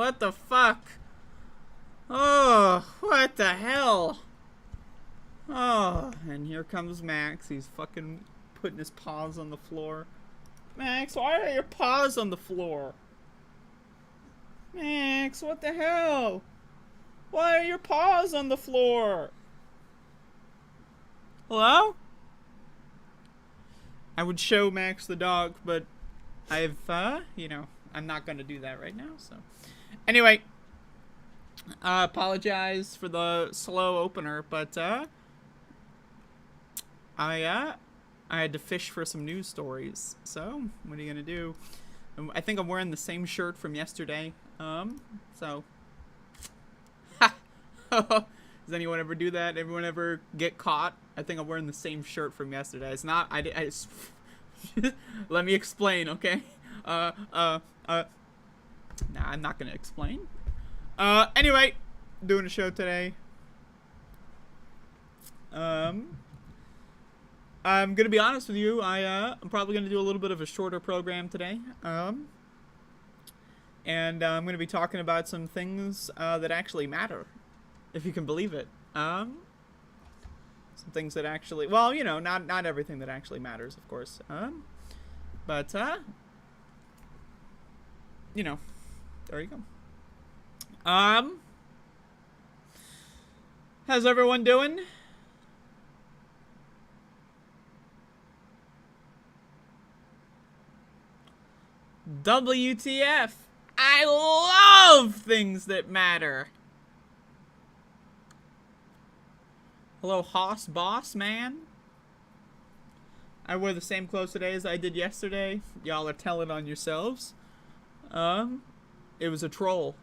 What the fuck? Oh, what the hell? Oh, and here comes Max. He's fucking putting his paws on the floor. Max, why are your paws on the floor? Max, what the hell? Why are your paws on the floor? Hello? I would show Max the dog, but I've, you know, I'm not gonna do that right now, so. Anyway, apologize for the slow opener, but, I had to fish for some news stories, so, what are you gonna do? I think I'm wearing the same shirt from yesterday, so. Ha! Does anyone ever do that? Everyone ever get caught? I think I'm wearing the same shirt from yesterday. It's not, let me explain, okay? Nah, I'm not gonna explain. Anyway, doing a show today. I'm gonna be honest with you. I'm probably gonna do a little bit of a shorter program today. And I'm gonna be talking about some things that actually matter, if you can believe it. Some things that actually, well, you know, not everything that actually matters, of course. But you know, there you go. How's everyone doing? WTF! I love things that matter. Hello, Hoss Boss Man. I wore the same clothes today as I did yesterday. Y'all are telling on yourselves. It was a troll.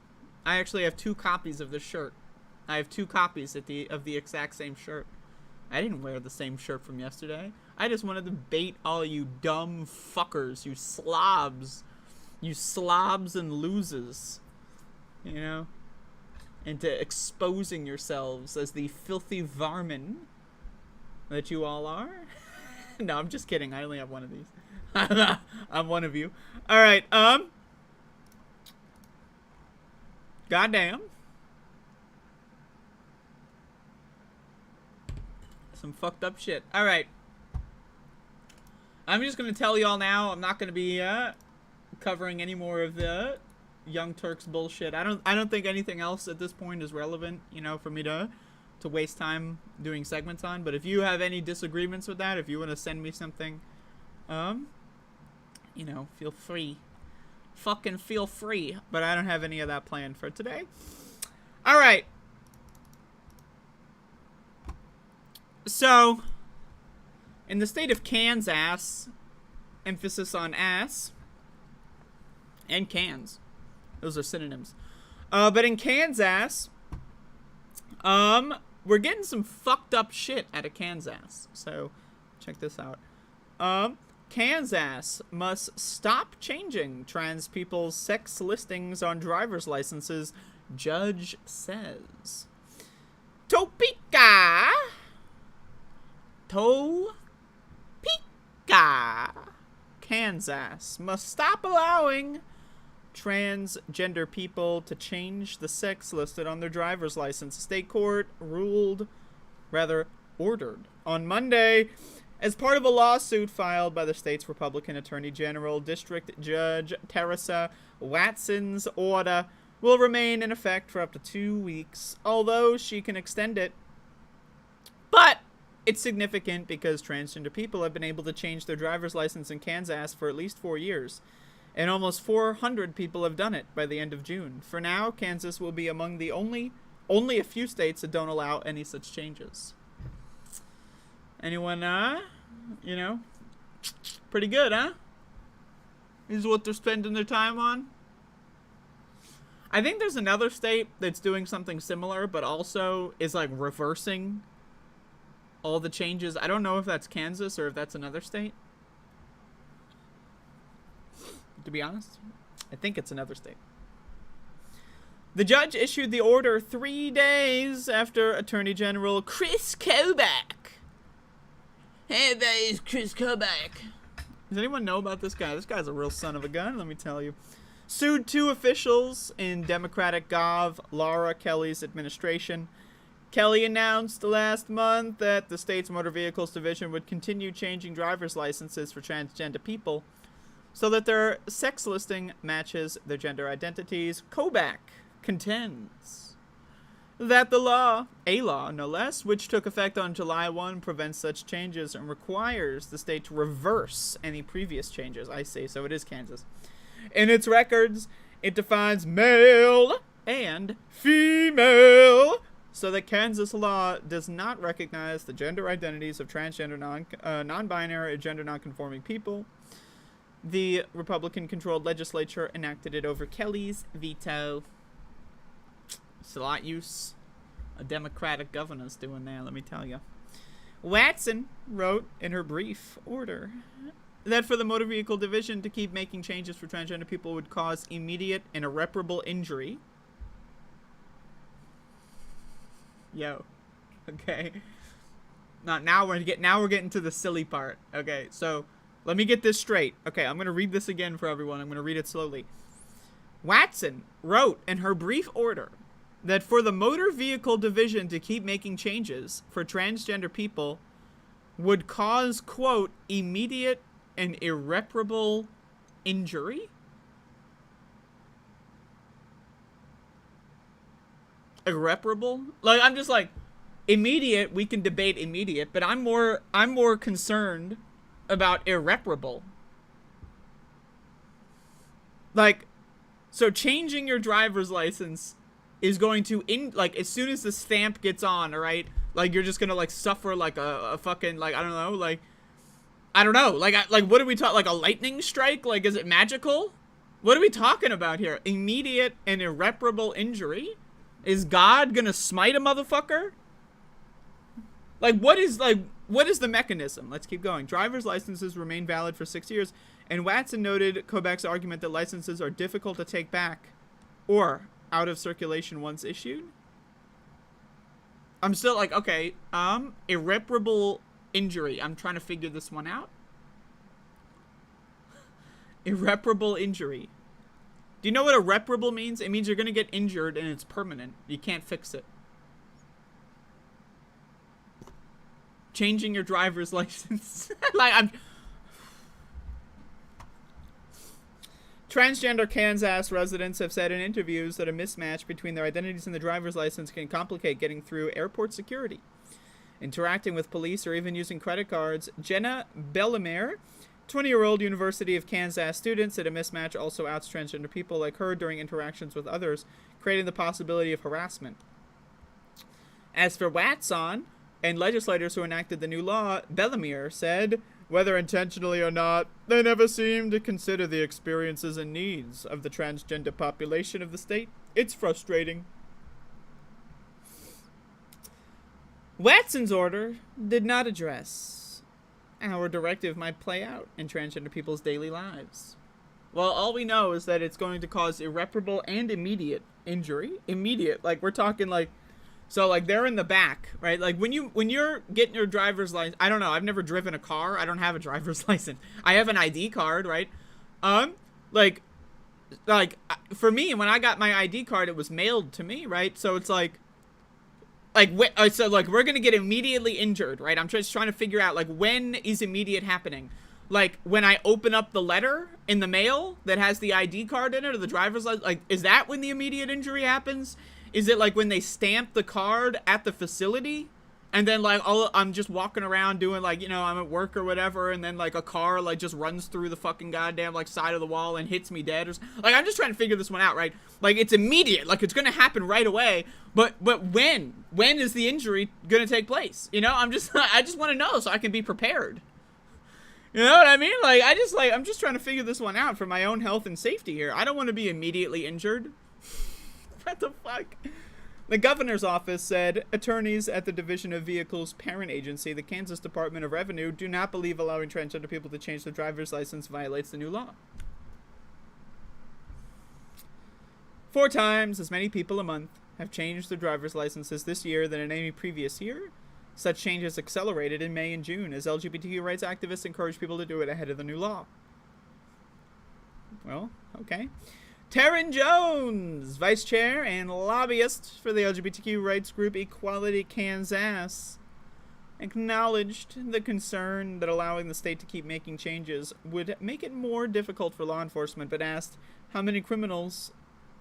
I actually have 2 copies of this shirt. I have 2 copies of the exact same shirt. I didn't wear the same shirt from yesterday. I just wanted to bait all you dumb fuckers, you slobs. You slobs and losers. You know? Into exposing yourselves as the filthy varmin that you all are. No, I'm just kidding. I only have one of these. I'm one of you. Alright, goddamn. Some fucked up shit. Alright. I'm just gonna tell y'all now, I'm not gonna be, covering any more of the Young Turks bullshit. I don't think anything else at this point is relevant, you know, for me to waste time doing segments on. But if you have any disagreements with that, if you want to send me something, you know, feel free. Fucking feel free. But I don't have any of that planned for today. Alright. So, in the state of Kansas, emphasis on ass, and cans. Those are synonyms. But in Kansas, we're getting some fucked up shit out of Kansas. So, check this out. Kansas must stop changing trans people's sex listings on driver's licenses, judge says. Topeka, Kansas must stop allowing transgender people to change the sex listed on their driver's license. State court ordered on Monday as part of a lawsuit filed by the state's Republican Attorney General. District Judge Teresa Watson's order will remain in effect for up to 2 weeks, although she can extend it. But it's significant because transgender people have been able to change their driver's license in Kansas for at least 4 years. And almost 400 people have done it by the end of June. For now, Kansas will be among the only a few states that don't allow any such changes. Anyone, you know, pretty good, huh? This is what they're spending their time on. I think there's another state that's doing something similar, but also is like reversing all the changes. I don't know if that's Kansas or if that's another state. To be honest, I think it's another state. The judge issued the order 3 days after Attorney General Chris Kobach. Hey, there's Chris Kobach. Does anyone know about this guy? This guy's a real son of a gun, let me tell you. sued 2 officials in Democratic Gov. Laura Kelly's administration. Kelly announced last month that the state's Motor Vehicles Division would continue changing driver's licenses for transgender people so that their sex listing matches their gender identities. Kobach contends that the law, a law no less, which took effect on July 1, prevents such changes and requires the state to reverse any previous changes. I see, so it is Kansas. In its records, it defines male and female, so that Kansas law does not recognize the gender identities of transgender, non-binary, or gender non-conforming people. The Republican-controlled legislature enacted it over Kelly's veto. It's a lot use a Democratic governor's doing there, let me tell you. Watson wrote in her brief order that for the Motor Vehicle Division to keep making changes for transgender people would cause immediate and irreparable injury. Yo, okay. Now we're getting to the silly part. Okay, so let me get this straight. Okay, I'm gonna read this again for everyone. I'm gonna read it slowly. Watson wrote in her brief order that for the Motor Vehicle Division to keep making changes for transgender people would cause, quote, immediate and irreparable injury? Irreparable? Like, I'm just like, immediate, we can debate immediate, but I'm more concerned about irreparable. Like, so changing your driver's license is going to, like, as soon as the stamp gets on, alright, like, you're just gonna, like, suffer, like, a fucking, like, I don't know, like, what are we talking, like, a lightning strike? Like, is it magical? What are we talking about here? Immediate and irreparable injury? Is God gonna smite a motherfucker? Like, what is the mechanism? Let's keep going. Driver's licenses remain valid for 6 years, and Watson noted Kobach's argument that licenses are difficult to take back or out of circulation once issued. I'm still like, okay, irreparable injury. I'm trying to figure this one out. Irreparable injury. Do you know what irreparable means? It means you're going to get injured and it's permanent. You can't fix it. Changing your driver's license. Like, Transgender Kansas residents have said in interviews that a mismatch between their identities and the driver's license can complicate getting through airport security, interacting with police, or even using credit cards. Jenna Bellemere, 20-year-old University of Kansas student, said a mismatch also outs transgender people like her during interactions with others, creating the possibility of harassment. As for Watson and legislators who enacted the new law, Bellemere said, whether intentionally or not, they never seem to consider the experiences and needs of the transgender population of the state. It's frustrating. Watson's order did not address how a directive might play out in transgender people's daily lives. Well, all we know is that it's going to cause irreparable and immediate injury. Immediate, like, we're talking, like, so, like, they're in the back, right? Like, when you're getting your driver's license, I don't know, I've never driven a car. I don't have a driver's license. I have an ID card, right? Like, for me, when I got my ID card, it was mailed to me, right? So it's like, so, like, we're gonna get immediately injured, right? I'm just trying to figure out, like, when is immediate happening? Like, when I open up the letter in the mail that has the ID card in it, or the driver's license, like, is that when the immediate injury happens? Is it like when they stamp the card at the facility, and then, like, I'm just walking around doing, like, you know, I'm at work or whatever, and then, like, a car, like, just runs through the fucking goddamn, like, side of the wall and hits me dead, or like, I'm just trying to figure this one out, right? Like, it's immediate, like, it's gonna happen right away, but when is the injury gonna take place? You know, I just want to know so I can be prepared. You know what I mean? Like, I'm just trying to figure this one out for my own health and safety here. I don't want to be immediately injured. What the fuck? The governor's office said attorneys at the Division of Vehicles parent agency, the Kansas Department of Revenue, do not believe allowing transgender people to change their driver's license violates the new law. 4 times as many people a month have changed their driver's licenses this year than in any previous year. Such changes accelerated in May and June as LGBTQ rights activists encouraged people to do it ahead of the new law. Well, okay. Taryn Jones, vice chair and lobbyist for the LGBTQ rights group Equality Kansas, acknowledged the concern that allowing the state to keep making changes would make it more difficult for law enforcement, but asked, how many criminals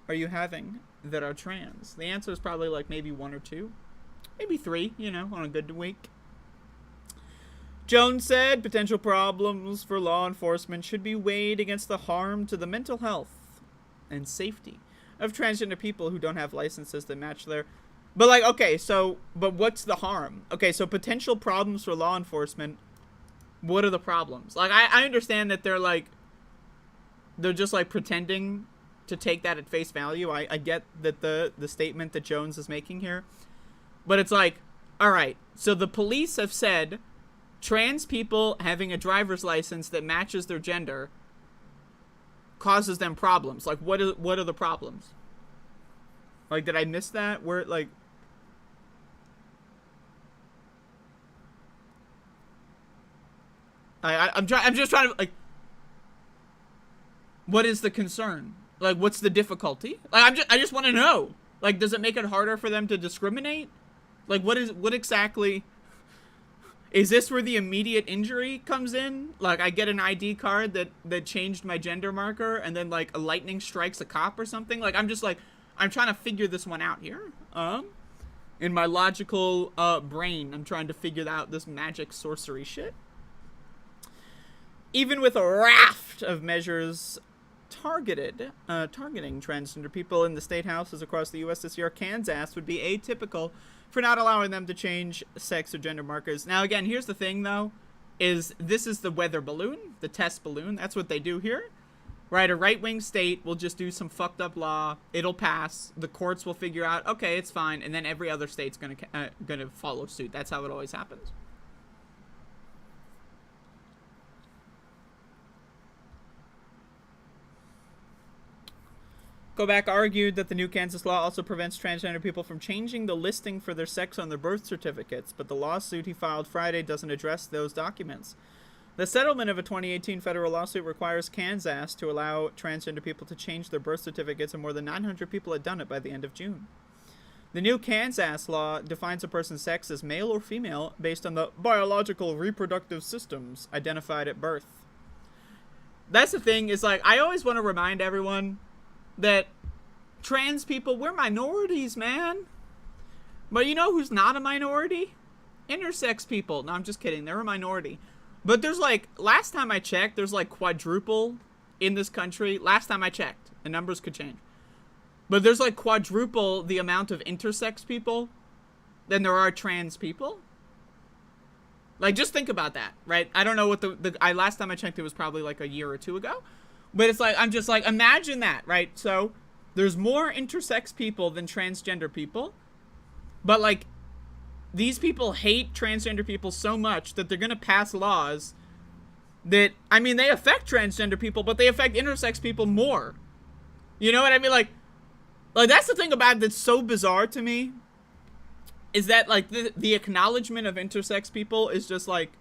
are you having that are trans? The answer is probably like maybe 1 or 2, maybe 3, you know, on a good week. Jones said potential problems for law enforcement should be weighed against the harm to the mental health and safety of transgender people who don't have licenses that match their... But like, okay, so, but what's the harm? Okay, so potential problems for law enforcement, what are the problems? Like, I understand that they're like, they're just like pretending to take that at face value. I get that the statement that Jones is making here. But it's like, all right, so the police have said trans people having a driver's license that matches their gender causes them problems. Like, what are the problems? Like, did I miss that? Where, like... I'm just trying to, like... What is the concern? Like, what's the difficulty? Like, I just want to know. Like, does it make it harder for them to discriminate? Like, what exactly... Is this where the immediate injury comes in? Like, I get an ID card that changed my gender marker, and then, like, a lightning strikes a cop or something? Like, I'm just, like... I'm trying to figure this one out here. In my logical brain, I'm trying to figure out this magic sorcery shit. Even with a raft of measures targeting transgender people in the state houses across the U.S. this year, Kansas would be atypical for not allowing them to change sex or gender markers. Now, again, here's the thing, though, is this is the weather balloon, the test balloon. That's what they do here. Right, a right-wing state will just do some fucked up law. It'll pass. The courts will figure out, okay, it's fine, and then every other state's gonna follow suit. That's how it always happens. Kobach argued that the new Kansas law also prevents transgender people from changing the listing for their sex on their birth certificates, but the lawsuit he filed Friday doesn't address those documents. The settlement of a 2018 federal lawsuit requires Kansas to allow transgender people to change their birth certificates, and more than 900 people had done it by the end of June. The new Kansas law defines a person's sex as male or female based on the biological reproductive systems identified at birth. That's the thing, is like, I always want to remind everyone that trans people, we're minorities, man. But you know who's not a minority? Intersex people. No, I'm just kidding. They're a minority. But there's like, last time I checked, there's like quadruple in this country. Last time I checked. The numbers could change. But there's like quadruple the amount of intersex people than there are trans people. Like, just think about that, right? I don't know what last time I checked, it was probably like a year or 2 ago. But it's like, I'm just like, imagine that, right? So, there's more intersex people than transgender people. But like, these people hate transgender people so much that they're going to pass laws that, I mean, they affect transgender people, but they affect intersex people more. You know what I mean? Like that's the thing about it that's so bizarre to me, is that, like, the acknowledgement of intersex people is just, like,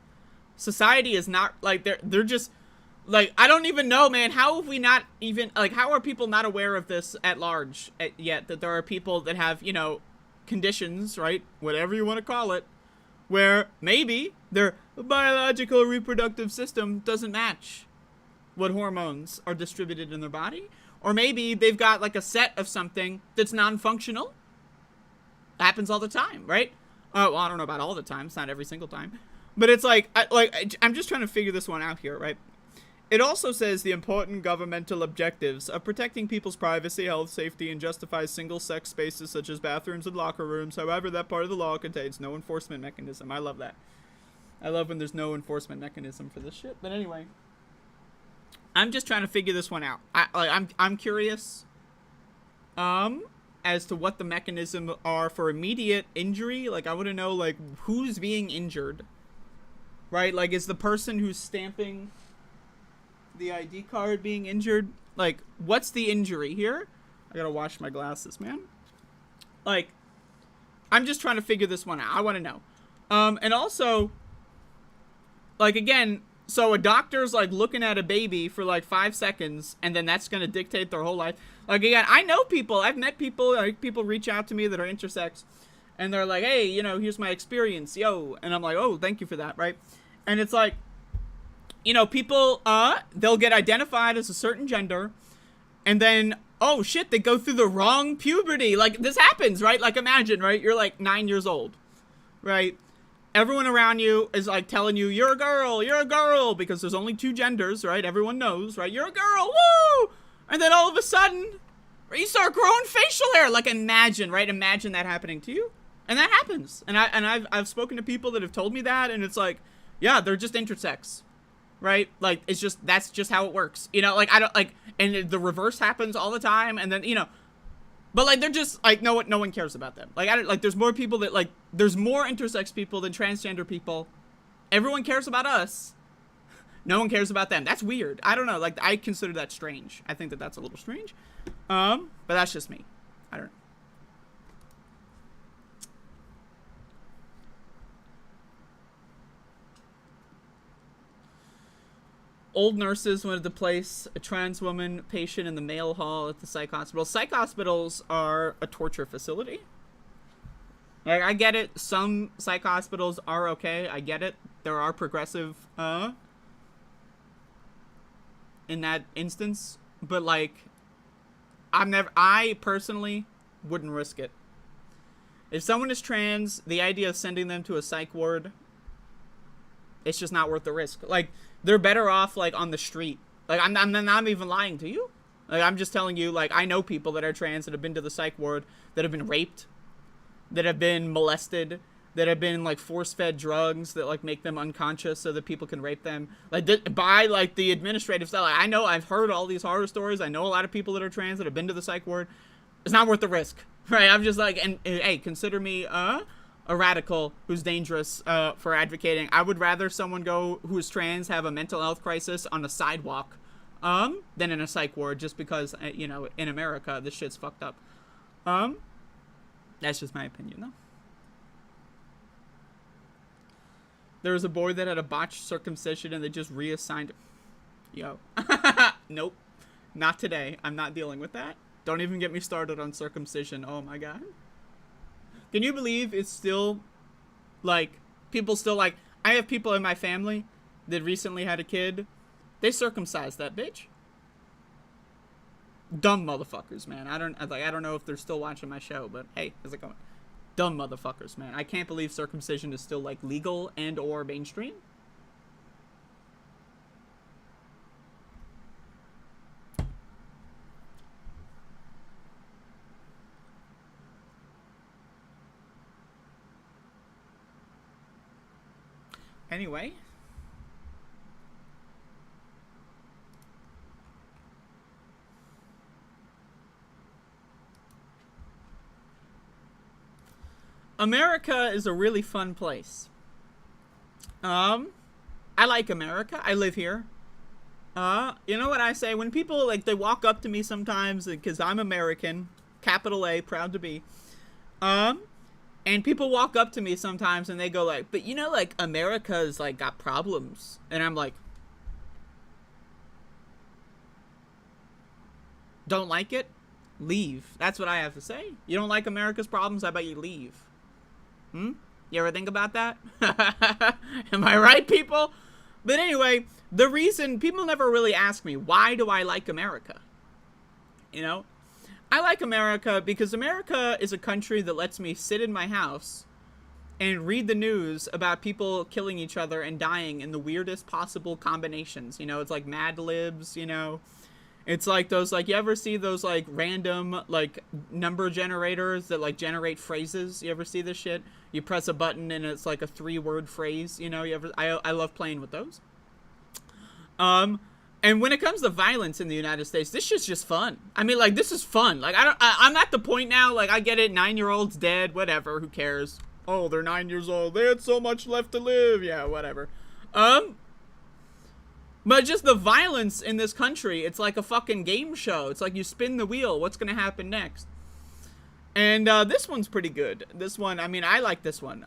society is not, like, they're just, like, I don't even know, man, how have we not even, like, how are people not aware of this at large yet, that there are people that have, you know, conditions, right, whatever you want to call it, where maybe their biological reproductive system doesn't match what hormones are distributed in their body, or maybe they've got like a set of something that's non-functional. Happens all the time, right? Well, I don't know about all the time, it's not every single time, but it's like, I'm just trying to figure this one out here, right? It also says the important governmental objectives of protecting people's privacy, health, safety, and justifies single-sex spaces such as bathrooms and locker rooms. However, that part of the law contains no enforcement mechanism. I love that. I love when there's no enforcement mechanism for this shit. But anyway, I'm just trying to figure this one out. I'm curious as to what the mechanism are for immediate injury. Like, I want to know, like, who's being injured, right? Like, is the person who's stamping the ID card being injured? Like, what's the injury here? I gotta wash my glasses, man. Like, I'm just trying to figure this one out. I want to know. And also, like, again, so a doctor's like looking at a baby for like 5 seconds, and then that's gonna dictate their whole life. Like, again, I know people. I've met people. Like, people reach out to me that are intersex, and they're like, hey, you know, here's my experience, yo. And I'm like, oh, thank you for that, right? And it's like, you know, people, they'll get identified as a certain gender, and then, oh, shit, they go through the wrong puberty. Like, this happens, right? Like, imagine, right? You're, like, 9 years old, right? Everyone around you is, like, telling you, you're a girl, because there's only 2 genders, right? Everyone knows, right? You're a girl, woo! And then all of a sudden, you start growing facial hair. Like, imagine, right? Imagine that happening to you. And that happens. And I've spoken to people that have told me that, and it's like, yeah, they're just intersex. Right? Like, it's just, that's just how it works. You know, like, I don't, like, and the reverse happens all the time, and then, you know, but, like, they're just, like, no one cares about them. Like, I don't, like, there's more people that, like, there's more intersex people than transgender people. Everyone cares about us. No one cares about them. That's weird. I don't know, like, I consider that strange. I think that that's a little strange. But that's just me. I don't know. Old nurses wanted to place a trans woman patient in the male hall at the psych hospital. Psych hospitals are a torture facility. Like, I get it. Some psych hospitals are okay. I get it. There are progressive, in that instance. But, like, I personally wouldn't risk it. If someone is trans, the idea of sending them to a psych ward, it's just not worth the risk. Like, they're better off, like, on the street. Like, I'm not even lying to you. Like, I'm just telling you, like, I know people that are trans that have been to the psych ward, that have been raped, that have been molested, that have been, like, force-fed drugs that, like, make them unconscious so that people can rape them. Like, by, like, the administrative stuff. Like, I know, I've heard all these horror stories. I know a lot of people that are trans that have been to the psych ward. It's not worth the risk. Right? I'm just like, and hey, consider me, a radical who's dangerous for advocating. I would rather someone go who's trans have a mental health crisis on a sidewalk than in a psych ward, just because, you know, in America, this shit's fucked up. That's just my opinion, though. There was a boy that had a botched circumcision and they just reassigned him. Yo. Nope. Not today. I'm not dealing with that. Don't even get me started on circumcision. Oh my god. Can you believe it's still, like, people still, like, I have people in my family that recently had a kid. They circumcised that bitch. Dumb motherfuckers, man. I don't know if they're still watching my show, but hey, how's it going? Dumb motherfuckers, man. I can't believe circumcision is still, like, legal and or mainstream. Anyway. America is a really fun place. I like America. I live here. You know what I say? When people, like, they walk up to me sometimes, because I'm American, capital A, proud to be, and people walk up to me sometimes and they go like, but you know, like, America's, like, got problems. And I'm like, don't like it? Leave. That's what I have to say. You don't like America's problems? How about you leave? You ever think about that? Am I right, people? But anyway, the reason people never really ask me, why do I like America? You know? I like America because America is a country that lets me sit in my house and read the news about people killing each other and dying in the weirdest possible combinations. You know, it's like Mad Libs, you know. It's like those, like, you ever see those, like, random, like, number generators that, like, generate phrases? You ever see this shit? You press a button and it's like a 3-word phrase, you know? I love playing with those. And when it comes to violence in the United States, this shit's just fun. I mean, like, this is fun. Like, I'm at the point now, like, I get it, 9-year-old's dead, whatever, who cares? Oh, they're 9 years old, they had so much left to live, yeah, whatever. But just the violence in this country, it's like a fucking game show. It's like you spin the wheel, what's gonna happen next? And, this one's pretty good. This one, I mean, I like this one.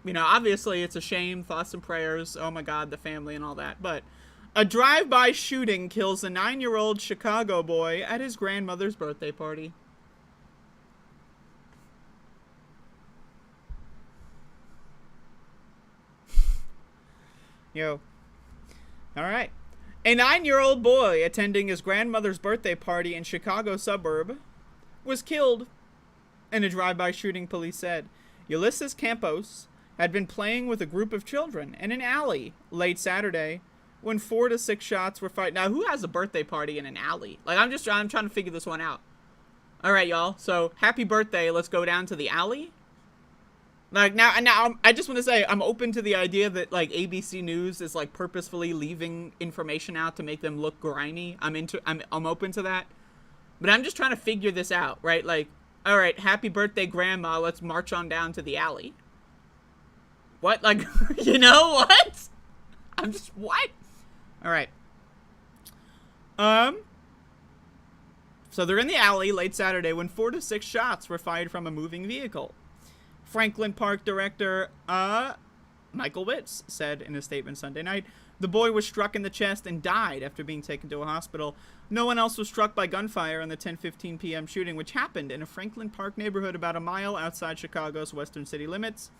You know, obviously, it's a shame, thoughts and prayers, oh my god, the family and all that, but A drive-by shooting kills a 9-year-old Chicago boy at his grandmother's birthday party. Yo. Alright. A 9-year-old boy attending his grandmother's birthday party in Chicago suburb was killed in a drive-by shooting, police said. Ulysses Campos had been playing with a group of children in an alley late Saturday when 4 to 6 shots were fired. Now, who has a birthday party in an alley? Like, I'm trying to figure this one out. Alright, y'all. So, happy birthday. Let's go down to the alley. Like, now, I just want to say, I'm open to the idea that, like, ABC News is, like, purposefully leaving information out to make them look grimy. I'm open to that. But I'm just trying to figure this out, right? Like, alright, happy birthday, Grandma. Let's march on down to the alley. What? Like, you know what? I'm just, what? Alright. So they're in the alley late Saturday when 4 to 6 shots were fired from a moving vehicle. Franklin Park director, Michael Witz said in a statement Sunday night, the boy was struck in the chest and died after being taken to a hospital. No one else was struck by gunfire in the 10:15 p.m. shooting, which happened in a Franklin Park neighborhood about a mile outside Chicago's western city limits.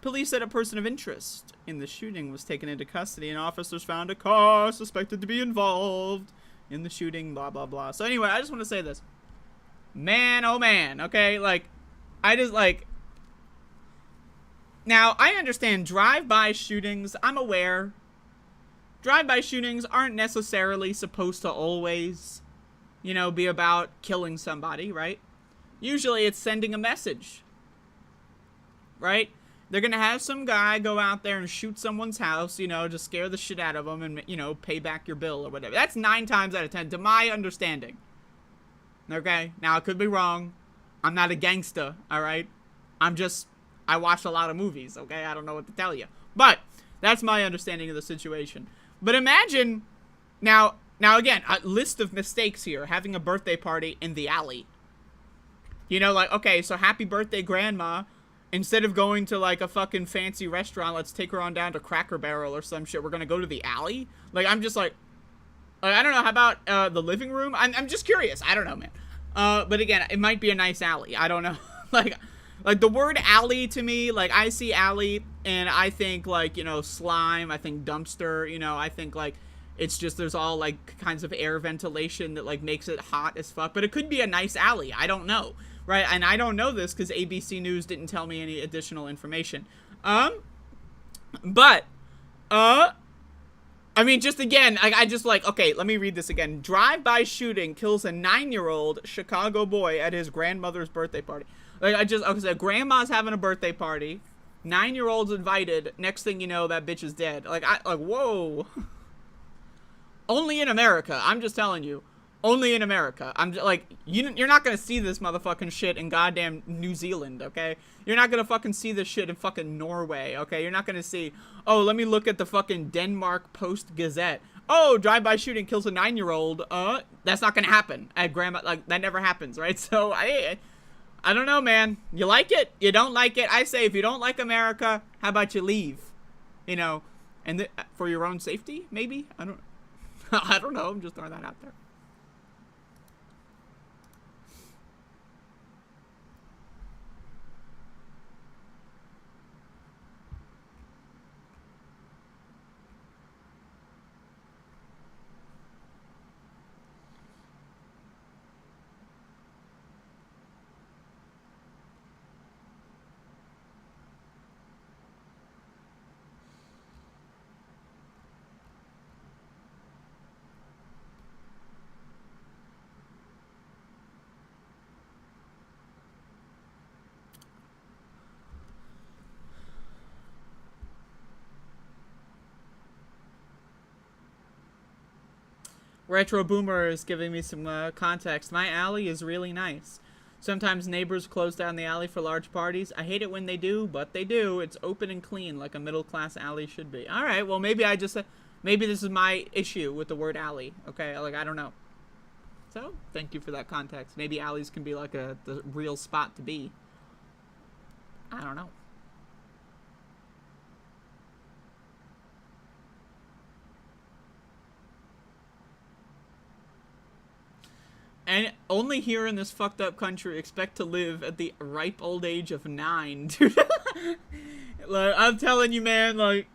Police said a person of interest in the shooting was taken into custody, and officers found a car suspected to be involved in the shooting, blah, blah, blah. So anyway, I just want to say this. Man, oh man, okay? Like, I just, like... Now, I understand drive-by shootings. I'm aware. Drive-by shootings aren't necessarily supposed to always, you know, be about killing somebody, right? Usually it's sending a message, right? They're going to have some guy go out there and shoot someone's house, you know, to scare the shit out of them and, you know, pay back your bill or whatever. That's 9 times out of 10, to my understanding. Okay? Now, I could be wrong. I'm not a gangster, alright? I watch a lot of movies, okay? I don't know what to tell you. But, that's my understanding of the situation. But imagine, now again, a list of mistakes here. Having a birthday party in the alley. You know, like, okay, so happy birthday, Grandma. Instead of going to, like, a fucking fancy restaurant, let's take her on down to Cracker Barrel or some shit. We're gonna go to the alley? Like, I'm just like I don't know, how about, the living room? I'm just curious. I don't know, man. But again, it might be a nice alley. I don't know. Like, the word alley to me, like, I see alley, and I think, like, you know, slime, I think dumpster, you know, I think, like, it's just, there's all, like, kinds of air ventilation that, like, makes it hot as fuck. But it could be a nice alley. I don't know. Right, and I don't know this because ABC News didn't tell me any additional information. But, I mean, just again, I just like, okay, let me read this again. Drive-by shooting kills a 9-year-old Chicago boy at his grandmother's birthday party. Like, okay, so grandma's having a birthday party. 9-year-old's invited. Next thing you know, that bitch is dead. Like, whoa. Only in America, I'm just telling you. Only in America. I'm just, like, you're not gonna see this motherfucking shit in goddamn New Zealand, okay? You're not gonna fucking see this shit in fucking Norway, okay? You're not gonna see, oh, let me look at the fucking Denmark Post-Gazette. Oh, drive-by shooting kills a 9-year-old. That's not gonna happen at grandma. Like, that never happens, right? So, I don't know, man. You like it? You don't like it? I say, if you don't like America, how about you leave? You know, and for your own safety, maybe? I don't know. I'm just throwing that out there. Retro Boomer is giving me some context. My alley is really nice. Sometimes neighbors close down the alley for large parties. I hate it when they do, but they do. It's open and clean like a middle-class alley should be. Alright, well, maybe maybe this is my issue with the word alley. Okay, like, I don't know. So, thank you for that context. Maybe alleys can be like the real spot to be. I don't know. and only here in this fucked up country expect to live at the ripe old age of 9, dude. Like, I'm telling you, man, like,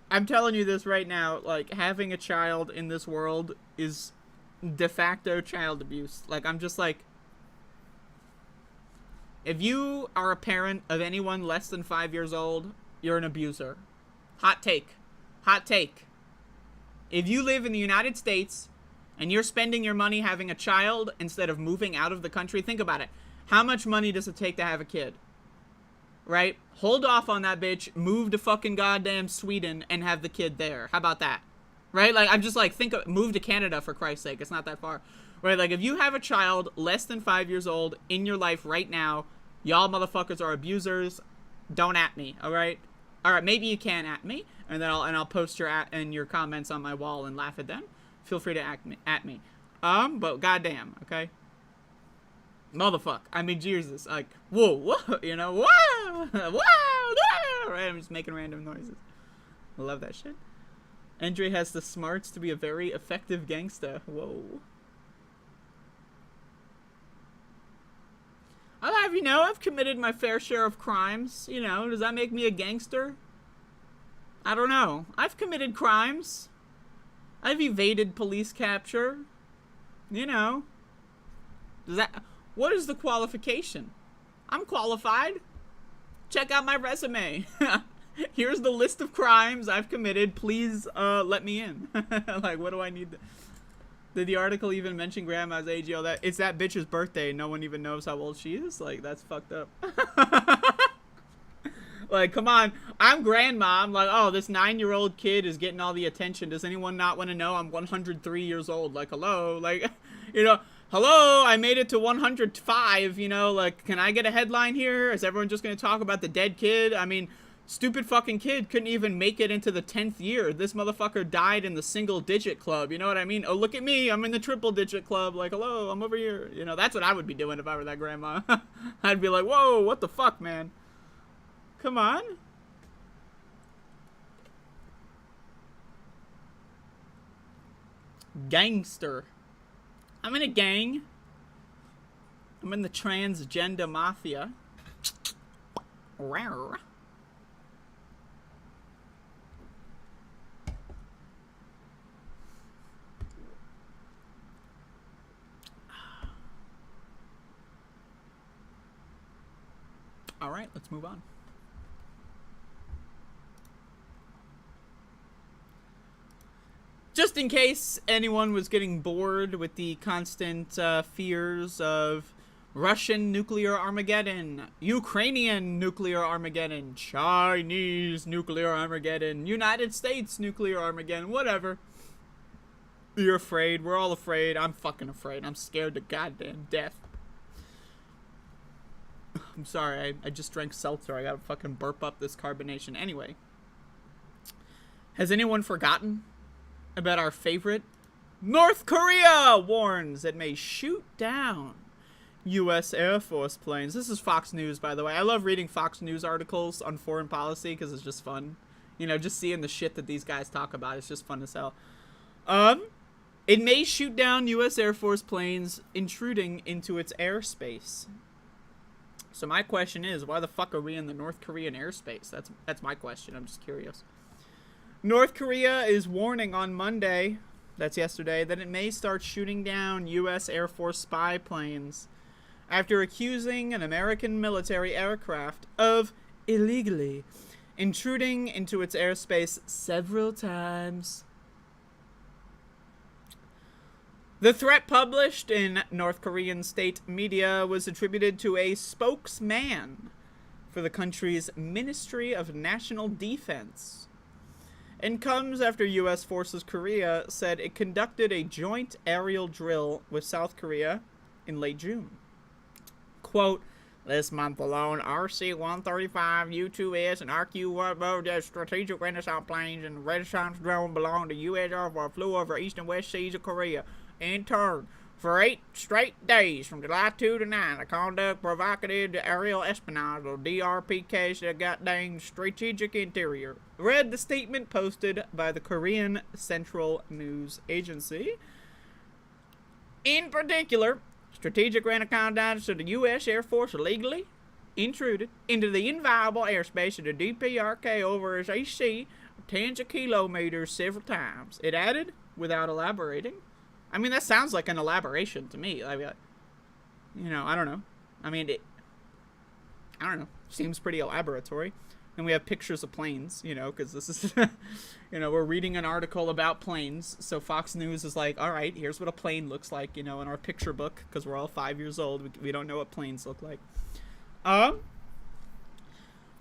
I'm telling you this right now, like, having a child in this world is de facto child abuse. Like, I'm just like, if you are a parent of anyone less than 5 years old, you're an abuser. Hot take. Hot take. If you live in the United States and you're spending your money having a child instead of moving out of the country, think about it. How much money does it take to have a kid? Right? Hold off on that bitch, move to fucking goddamn Sweden and have the kid there. How about that? Right? Like, I'm just like, move to Canada for Christ's sake. It's not that far. Right? Like, if you have a child less than 5 years old in your life right now, y'all motherfuckers are abusers. Don't at me, alright? Alright, maybe you can at me, and then I'll post your your comments on my wall and laugh at them. Feel free to at me. But goddamn, okay? Motherfuck. I mean, Jesus. Like, whoa, you know, whoa, whoa, right? I'm just making random noises. I love that shit. Andrea has the smarts to be a very effective gangster. Whoa. I'll have you know, I've committed my fair share of crimes. You know, does that make me a gangster? I don't know. I've committed crimes. I've evaded police capture. You know. Does that... What is the qualification? I'm qualified. Check out my resume. Here's the list of crimes I've committed. Please, let me in. Like, what do I need? Did the article even mention grandma's age? Yo, it's that bitch's birthday. No one even knows how old she is. Like, that's fucked up. Like, come on. I'm grandma. I'm like, oh, this 9-year-old kid is getting all the attention. Does anyone not want to know I'm 103 years old? Like, hello? Like, you know, hello, I made it to 105, you know? Like, can I get a headline here? Is everyone just going to talk about the dead kid? I mean, stupid fucking kid couldn't even make it into the 10th year. This motherfucker died in the single-digit club. You know what I mean? Oh, look at me. I'm in the triple-digit club. Like, hello, I'm over here. You know, that's what I would be doing if I were that grandma. I'd be like, whoa, what the fuck, man? Come on. Gangster. I'm in a gang. I'm in the transgender mafia. Rare. All right, let's move on. Just in case anyone was getting bored with the constant fears of Russian nuclear Armageddon, Ukrainian nuclear Armageddon, Chinese nuclear Armageddon, United States nuclear Armageddon, whatever. You're afraid. We're all afraid. I'm fucking afraid. I'm scared to goddamn death. I'm sorry. I just drank seltzer. I gotta fucking burp up this carbonation. Anyway. Has anyone forgotten about our favorite? North Korea warns it may shoot down U.S. Air Force planes. This is Fox News, by the way. I love reading Fox News articles on foreign policy because it's just fun. You know, just seeing the shit that these guys talk about. It's just fun as hell. It may shoot down U.S. Air Force planes intruding into its airspace. So my question is, why the fuck are we in the North Korean airspace? That's my question. I'm just curious. North Korea is warning on Monday, that's yesterday, that it may start shooting down U.S. Air Force spy planes after accusing an American military aircraft of illegally intruding into its airspace several times. The threat, published in North Korean state media, was attributed to a spokesman for the country's Ministry of National Defense, and comes after U.S. Forces Korea said it conducted a joint aerial drill with South Korea in late June. Quote, this month alone, RC-135, U-2S, and RQ-1 strategic renaissance planes and renaissance drone belonging to U.S. Air Force flew over east and west seas of Korea in turn for 8 straight days from July 2 to 9 to conduct provocative aerial espionage or DRPK's goddamn strategic interior, read the statement posted by the Korean Central News Agency. In particular, strategic reconnaissance of the U.S. Air Force illegally intruded into the inviolable airspace of the DPRK over its AC tens of kilometers several times. It added, without elaborating. I mean, that sounds like an elaboration to me. I mean, you know, I don't know. I mean, I don't know. Seems pretty elaboratory. And we have pictures of planes, you know, because this is, you know, we're reading an article about planes. So Fox News is like, all right, here's what a plane looks like, you know, in our picture book, because we're all 5 years old. We don't know what planes look like.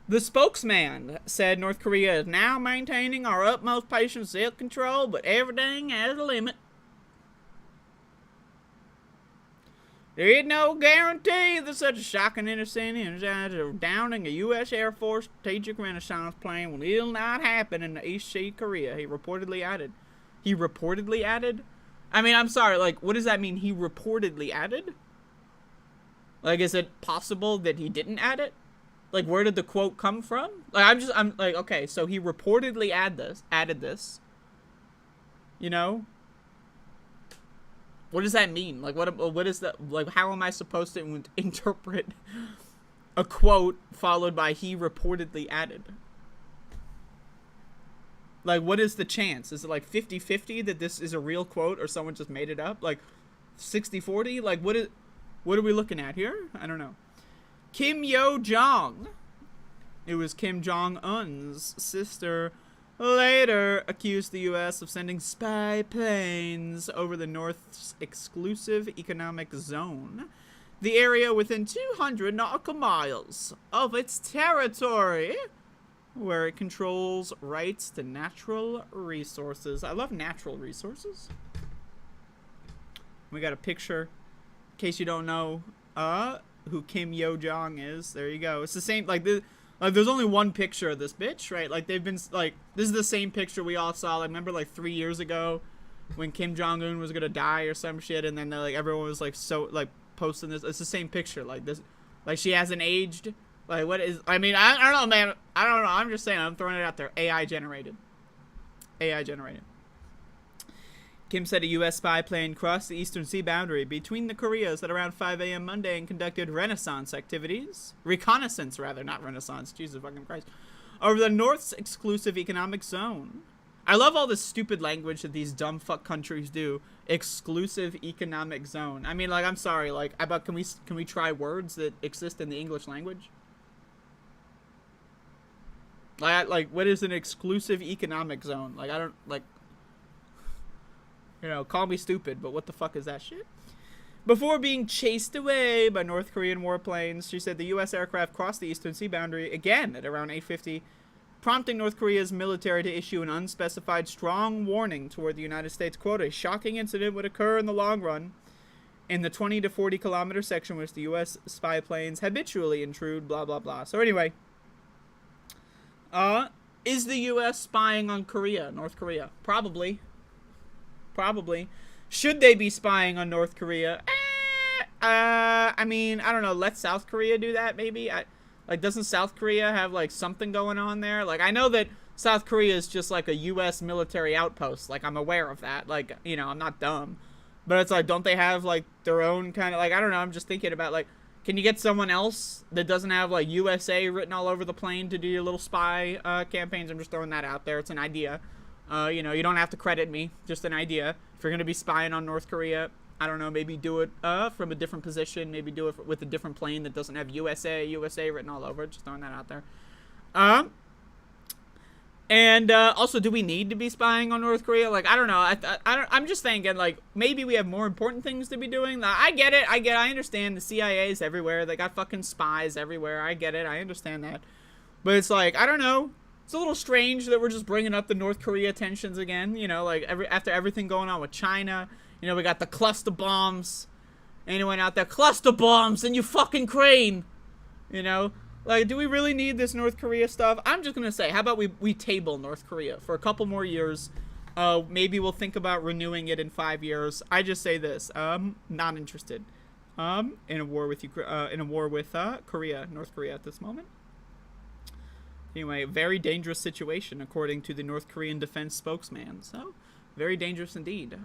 The spokesman said North Korea is now maintaining our utmost patient self-control, but everything has a limit. There is no guarantee that such a shocking incident as downing a U.S. Air Force strategic reconnaissance plane will not happen in the East Sea Korea, he reportedly added. He reportedly added? I mean, I'm sorry, like, what does that mean, he reportedly added? Like, is it possible that he didn't add it? Like, where did the quote come from? Like, I'm like, okay, so he reportedly added this. You know? What does that mean? Like, what is that? Like, how am I supposed to interpret a quote followed by he reportedly added? Like, what is the chance? Is it like 50-50 that this is a real quote or someone just made it up? Like, 60-40? Like, what are we looking at here? I don't know. Kim Yo-jong. It was Kim Jong-un's sister. Later accused the U.S. of sending spy planes over the North's exclusive economic zone, the area within 200 nautical miles of its territory, where it controls rights to natural resources. I love natural resources. We got a picture, in case you don't know, who Kim Yo-jong is. There you go. It's the same, like, there's only one picture of this bitch, right? Like, they've been, like, this is the same picture we all saw. Like, remember, like, 3 years ago when Kim Jong-un was gonna die or some shit, and then, like, everyone was, like, so, like, posting this. It's the same picture. Like, this, like, she hasn't aged. Like, what is, I mean, I don't know, man. I don't know. I'm just saying. I'm throwing it out there. AI generated. AI generated. Kim said a U.S. spy plane crossed the eastern sea boundary between the Koreas at around 5 a.m. Monday and conducted reconnaissance, not renaissance, Jesus fucking Christ, over the North's exclusive economic zone. I love all this stupid language that these dumb fuck countries do. Exclusive economic zone. I mean, like, I'm sorry, like, can we try words that exist in the English language? Like, what is an exclusive economic zone? Like, I don't, like, you know, call me stupid, but what the fuck is that shit? Before being chased away by North Korean warplanes, she said the U.S. aircraft crossed the eastern sea boundary again at around 8:50, prompting North Korea's military to issue an unspecified strong warning toward the United States. Quote, a shocking incident would occur in the long run in the 20 to 40 kilometer section which the U.S. spy planes habitually intrude, blah, blah, blah. So anyway, is the U.S. spying on Korea, North Korea? Probably. Probably. Should they be spying on North Korea? I mean, I don't know. Let South Korea do that, maybe? Like, doesn't South Korea have, like, something going on there? Like, I know that South Korea is just, like, a U.S. military outpost. Like, I'm aware of that. Like, you know, I'm not dumb. But it's like, don't they have, like, their own kind of, like, I don't know. I'm just thinking about, like, can you get someone else that doesn't have, like, USA written all over the plane to do your little spy campaigns? I'm just throwing that out there. It's an idea. You know, you don't have to credit me. Just an idea. If you're going to be spying on North Korea, I don't know, maybe do it from a different position. Maybe do it with a different plane that doesn't have USA written all over it. Just throwing that out there. And also, do we need to be spying on North Korea? Like, I don't know. I'm just thinking, like, maybe we have more important things to be doing. I get it. I understand the CIA is everywhere. They got fucking spies everywhere. I get it. I understand that. But it's like, I don't know. It's a little strange that we're just bringing up the North Korea tensions again. You know, like, after everything going on with China. You know, we got the cluster bombs. Anyone out there? Cluster bombs in your fucking crane. You know? Like, do we really need this North Korea stuff? I'm just gonna say, how about we table North Korea for a couple more years? Maybe we'll think about renewing it in 5 years. I just say this. Not interested. In a war with Korea, North Korea at this moment. Anyway, very dangerous situation, according to the North Korean defense spokesman. So, very dangerous indeed.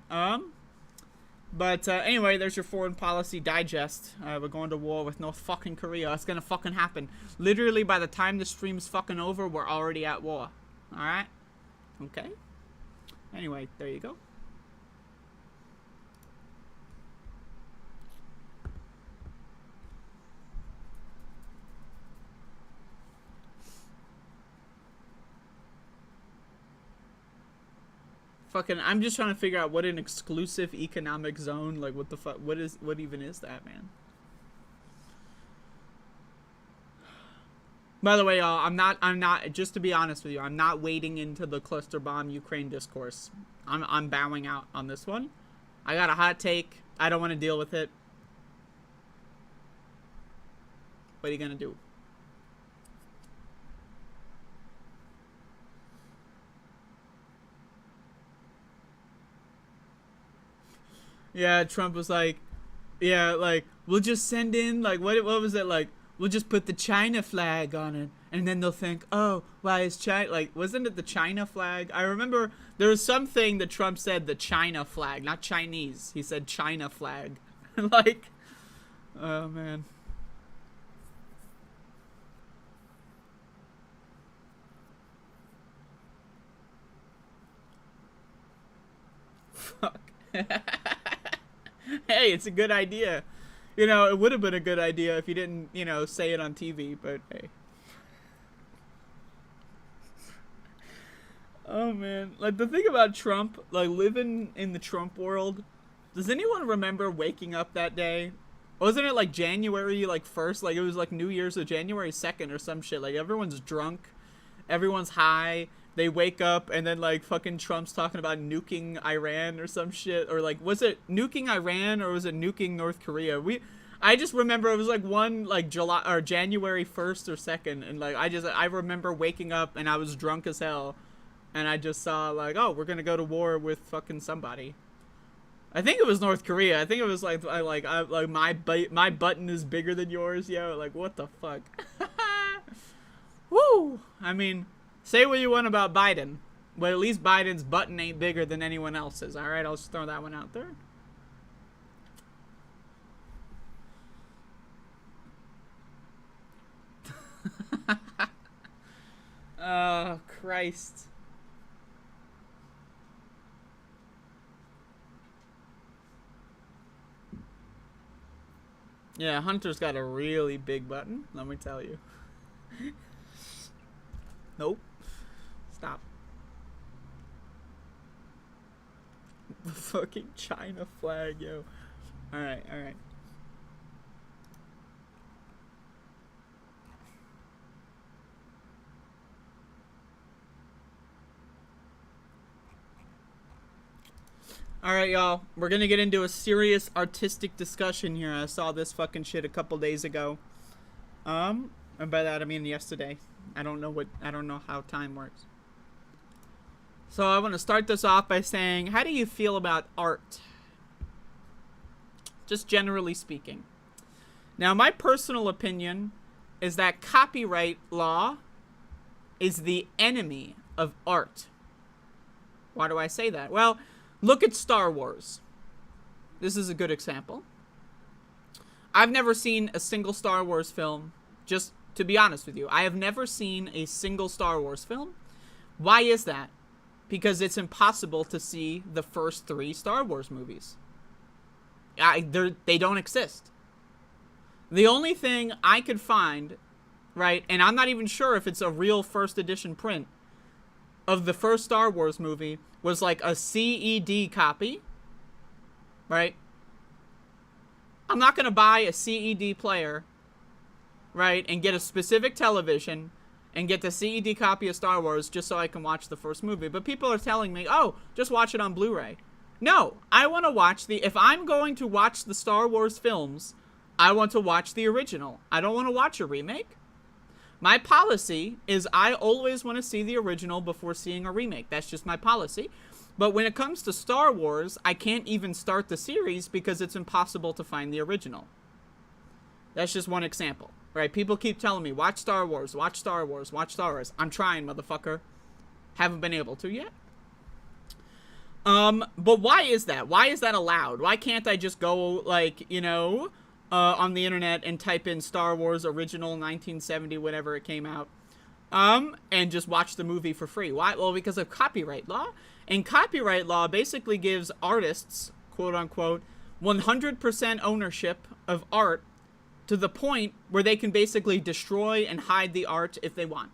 But anyway, there's your foreign policy digest. We're going to war with North fucking Korea. It's gonna fucking happen. Literally, by the time the stream's fucking over, we're already at war. Alright? Okay? Anyway, there you go. Fucking, I'm just trying to figure out what an exclusive economic zone, like, what the fuck, what even is that, man? By the way, y'all, I'm not, just to be honest with you, I'm not wading into the cluster bomb Ukraine discourse. I'm bowing out on this one. I got a hot take. I don't want to deal with it. What are you gonna do? Yeah, Trump was like, yeah, like, we'll just send in, like, what was it, like, we'll just put the China flag on it, and then they'll think, oh, why is China, like, wasn't it the China flag? I remember there was something that Trump said, the China flag, not Chinese. He said China flag. Like, oh, man. Fuck. Hey, it's a good idea. You know, it would have been a good idea if you didn't, you know, say it on TV, but hey. Oh, man. Like, the thing about Trump, like, living in the Trump world, does anyone remember waking up that day? Wasn't it, like, January, like, 1st? Like, it was, like, New Year's or January 2nd or some shit. Like, everyone's drunk. Everyone's high. They wake up and then like fucking Trump's talking about nuking Iran or some shit, or like was it nuking Iran or was it nuking North Korea? I just remember it was like one like July or January 1st or 2nd, and like I remember waking up and I was drunk as hell, and I just saw like, oh, we're gonna go to war with fucking somebody. I think it was North Korea. I think it was like my button is bigger than yours, yo. Like what the fuck? Woo! I mean, say what you want about Biden, but at least Biden's button ain't bigger than anyone else's. All right, I'll just throw that one out there. Oh, Christ. Yeah, Hunter's got a really big button, let me tell you. Nope. Stop. The fucking China flag, yo. Alright, alright. Alright, y'all. We're gonna get into a serious artistic discussion here. I saw this fucking shit a couple days ago. And by that I mean yesterday. I don't know how time works. So I want to start this off by saying, how do you feel about art? Just generally speaking. Now, my personal opinion is that copyright law is the enemy of art. Why do I say that? Well, look at Star Wars. This is a good example. I've never seen a single Star Wars film. Just to be honest with you, I have never seen a single Star Wars film. Why is that? Because it's impossible to see the first 3 Star Wars movies. They don't exist. The only thing I could find, right, and I'm not even sure if it's a real first edition print of the first Star Wars movie, was like a CED copy, right? I'm not going to buy a CED player, right, and get a specific television and get the CED copy of Star Wars just so I can watch the first movie. But people are telling me, oh, just watch it on Blu-ray. No, I want to watch if I'm going to watch the Star Wars films, I want to watch the original. I don't want to watch a remake. My policy is I always want to see the original before seeing a remake. That's just my policy. But when it comes to Star Wars, I can't even start the series because it's impossible to find the original. That's just one example. Right, people keep telling me, watch Star Wars, watch Star Wars, watch Star Wars. I'm trying, motherfucker. Haven't been able to yet. But why is that? Why is that allowed? Why can't I just go, like, on the internet and type in Star Wars original 1970, whenever it came out, and just watch the movie for free? Why? Well, because of copyright law. And copyright law basically gives artists, quote unquote, 100% ownership of art, to the point where they can basically destroy and hide the art if they want.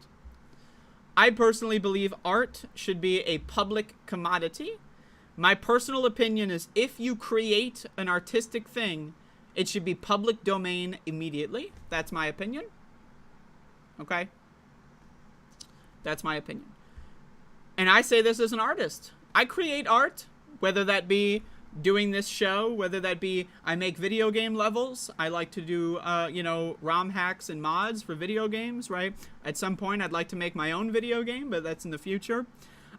I personally believe art should be a public commodity. My personal opinion is, if you create an artistic thing, it should be public domain immediately. That's my opinion. Okay? That's my opinion. And I say this as an artist. I create art, whether that be doing this show, whether that be I make video game levels. I like to do, ROM hacks and mods for video games, right? At some point, I'd like to make my own video game, but that's in the future.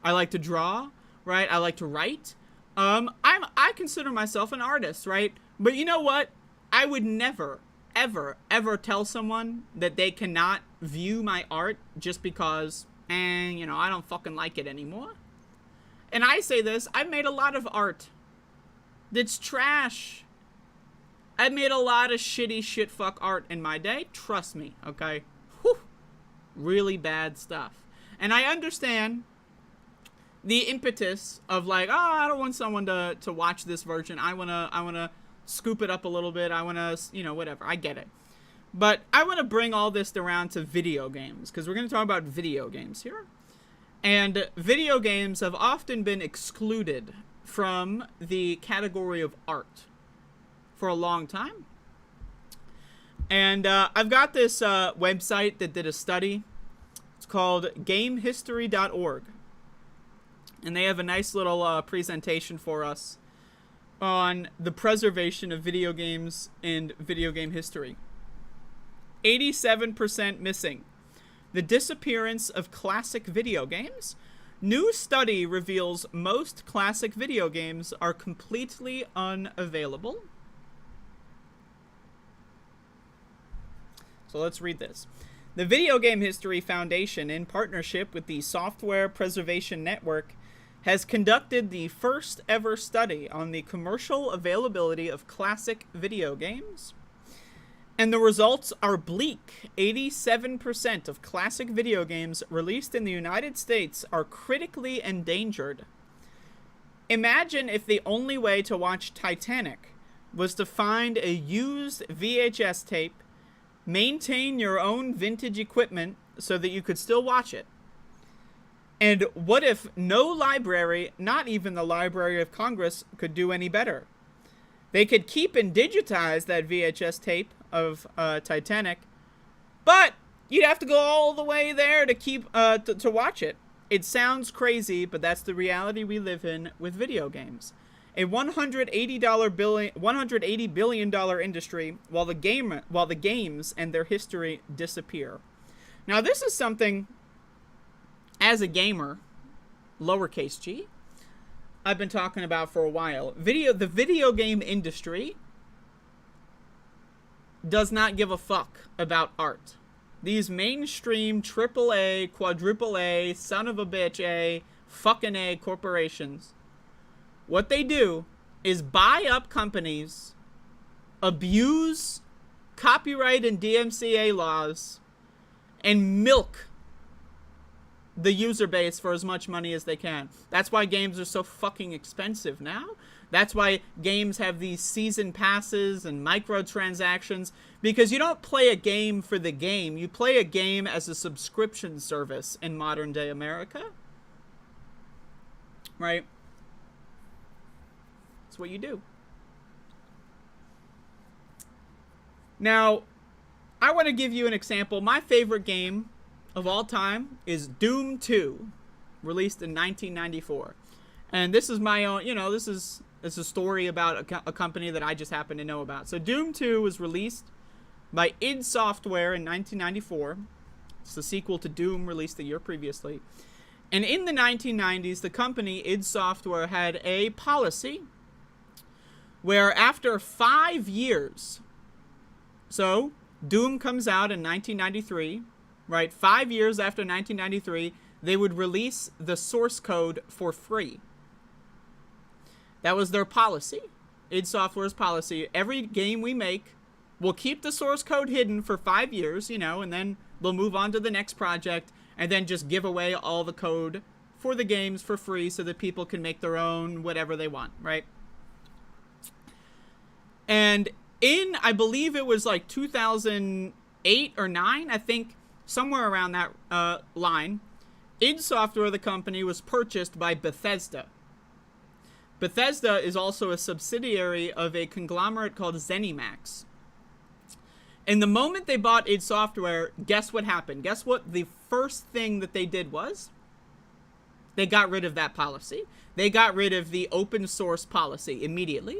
I like to draw, right? I like to write. I consider myself an artist, right? But you know what? I would never, ever, ever tell someone that they cannot view my art just because, I don't fucking like it anymore. And I say this, I've made a lot of art that's trash. I've made a lot of shitty shitfuck art in my day. Trust me, okay? Whew. Really bad stuff. And I understand the impetus of like, oh, I don't want someone to watch this version. I wanna scoop it up a little bit. I wanna, whatever. I get it. But I want to bring all this around to video games, because we're going to talk about video games here. And video games have often been excluded from the category of art for a long time. And I've got this website that did a study. It's called gamehistory.org. And they have a nice little presentation for us on the preservation of video games and video game history. 87% missing. The disappearance of classic video games. New study reveals most classic video games are completely unavailable. So let's read this. The Video Game History Foundation, in partnership with the Software Preservation Network, has conducted the first ever study on the commercial availability of classic video games. And the results are bleak. 87% of classic video games released in the United States are critically endangered. Imagine if the only way to watch Titanic was to find a used VHS tape, maintain your own vintage equipment so that you could still watch it. And what if no library, not even the Library of Congress, could do any better? They could keep and digitize that VHS tape of Titanic, but you'd have to go all the way there to keep to watch it. It sounds crazy, but that's the reality we live in with video games. A $180 billion industry, while the games and their history disappear. Now, this is something, as a gamer, lowercase g, I've been talking about for a while. The video game industry does not give a fuck about art. These mainstream AAA, quadruple A, son of a bitch A, fucking A corporations, what they do is buy up companies, abuse copyright and DMCA laws, and milk the user base for as much money as they can. That's why games are so fucking expensive now. That's why games have these season passes and microtransactions, because you don't play a game for the game. You play a game as a subscription service in modern day America. Right? That's what you do. Now, I want to give you an example. My favorite game of all time is Doom 2, released in 1994. And this is my own, this is a story about a company that I just happen to know about. So Doom 2 was released by id Software in 1994. It's the sequel to Doom, released the year previously. And in the 1990s, the company id Software had a policy where after 5 years, so Doom comes out in 1993, right? 5 years after 1993, they would release the source code for free. That was their policy. id Software's policy. Every game we make, we'll keep the source code hidden for 5 years, you know, and then we'll move on to the next project and then just give away all the code for the games for free so that people can make their own whatever they want, right? And in, I believe it was like 2008 or 9, I think, somewhere around that line, id Software, the company, was purchased by Bethesda. Bethesda is also a subsidiary of a conglomerate called ZeniMax. And the moment they bought id Software, guess what happened? Guess what the first thing that they did was? They got rid of that policy. They got rid of the open source policy immediately.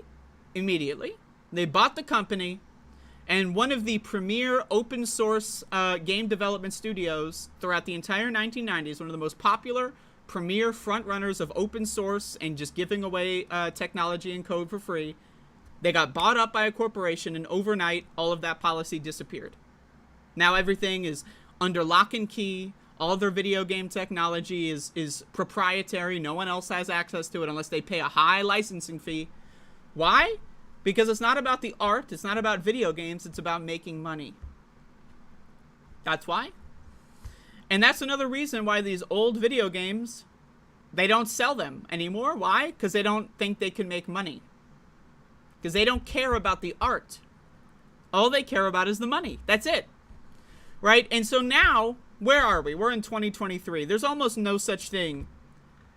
Immediately. They bought the company, and one of the premier open source game development studios throughout the entire 1990s, one of the most popular premier frontrunners of open source and just giving away technology and code for free, they got bought up by a corporation, and overnight, all of that policy disappeared. Now everything is under lock and key. All their video game technology is proprietary. No one else has access to it unless they pay a high licensing fee. Why? Because it's not about the art. It's not about video games. It's about making money. That's why. And that's another reason why these old video games, they don't sell them anymore. Why? Because they don't think they can make money. Because they don't care about the art. All they care about is the money. That's it. Right? And so now, where are we? We're in 2023. There's almost no such thing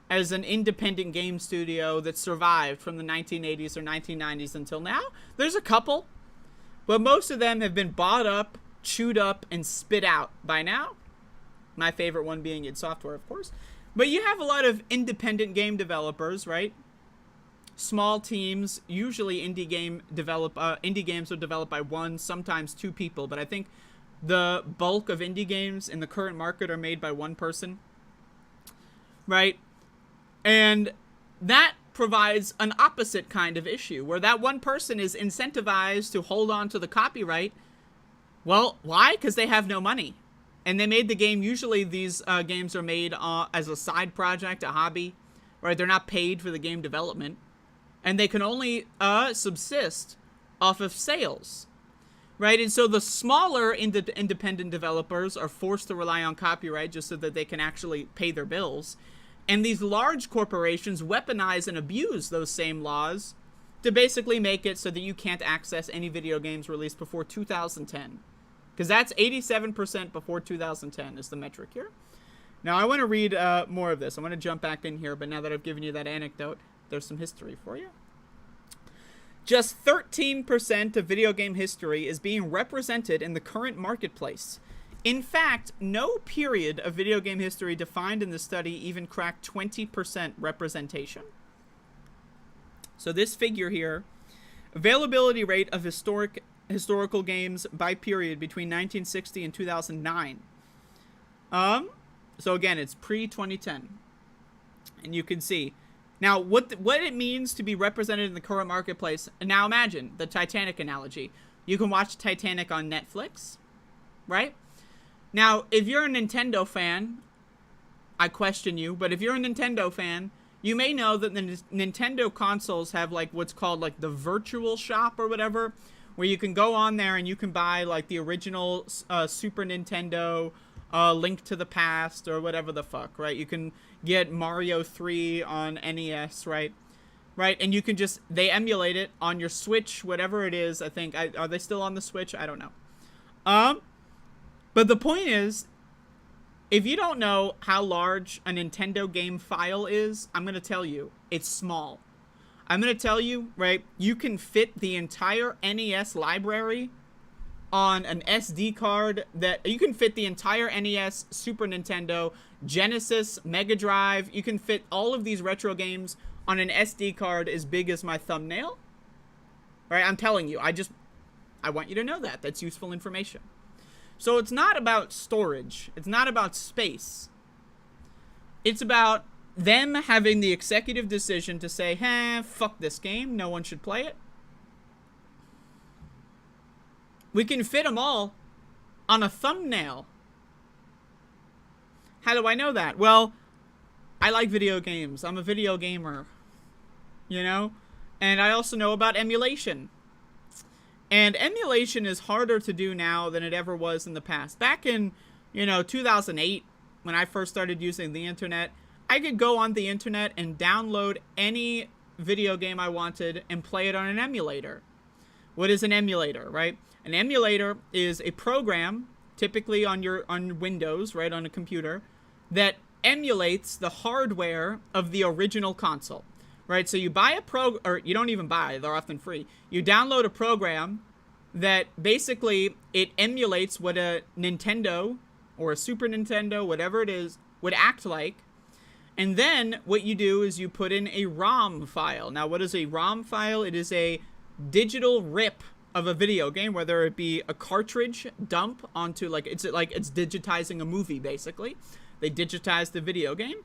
as an independent game studio that survived from the 1980s or 1990s until now. There's a couple, but most of them have been bought up, chewed up, and spit out by now. My favorite one being id Software, of course. But you have a lot of independent game developers, right? Small teams. Usually indie games are developed by one, sometimes two people, but I think the bulk of indie games in the current market are made by one person, right? And that provides an opposite kind of issue, where that one person is incentivized to hold on to the copyright. Well, why? Because they have no money. And they made the game. Usually these games are made as a side project, a hobby, right? They're not paid for the game development. And they can only subsist off of sales, right? And so the smaller independent developers are forced to rely on copyright just so that they can actually pay their bills. And these large corporations weaponize and abuse those same laws to basically make it so that you can't access any video games released before 2010. Because that's 87% before 2010 is the metric here. Now, I want to read more of this. I want to jump back in here, but now that I've given you that anecdote, there's some history for you. Just 13% of video game history is being represented in the current marketplace. In fact, no period of video game history defined in the study even cracked 20% representation. So this figure here, availability rate of historical games by period between 1960 and 2009. So again, it's pre-2010. And you can see. Now, what it means to be represented in the current marketplace. Now imagine the Titanic analogy. You can watch Titanic on Netflix, right? Now, if you're a Nintendo fan, I question you, but if you're a Nintendo fan, you may know that the Nintendo consoles have like what's called like the virtual shop or whatever, where you can go on there and you can buy like the original Super Nintendo, Link to the Past or whatever the fuck, right? You can get Mario 3 on NES, right? Right, and you can just, they emulate it on your Switch, whatever it is, I think. Are they still on the Switch? I don't know. But the point is, if you don't know how large a Nintendo game file is, I'm going to tell you, it's small. I'm going to tell you, right, you can fit the entire NES library on an SD card that you can fit the entire NES, Super Nintendo, Genesis, Mega Drive. You can fit all of these retro games on an SD card as big as my thumbnail. Right? I'm telling you, I want you to know that. That's useful information. So it's not about storage. It's not about space. It's about them having the executive decision to say, hey, fuck this game. No one should play it. We can fit them all on a thumbnail. How do I know that? Well, I like video games. I'm a video gamer. you know? And I also know about emulation. And emulation is harder to do now than it ever was in the past. Back in, 2008, when I first started using the internet, I could go on the internet and download any video game I wanted and play it on an emulator. What is an emulator, right? An emulator is a program, typically on Windows, right, on a computer, that emulates the hardware of the original console, right? So you buy or you don't even buy, they're often free. You download a program that basically it emulates what a Nintendo or a Super Nintendo, whatever it is, would act like. And then what you do is you put in a ROM file. Now, what is a ROM file? It is a digital rip of a video game, whether it be a cartridge dump onto, it's digitizing a movie, basically. They digitized the video game.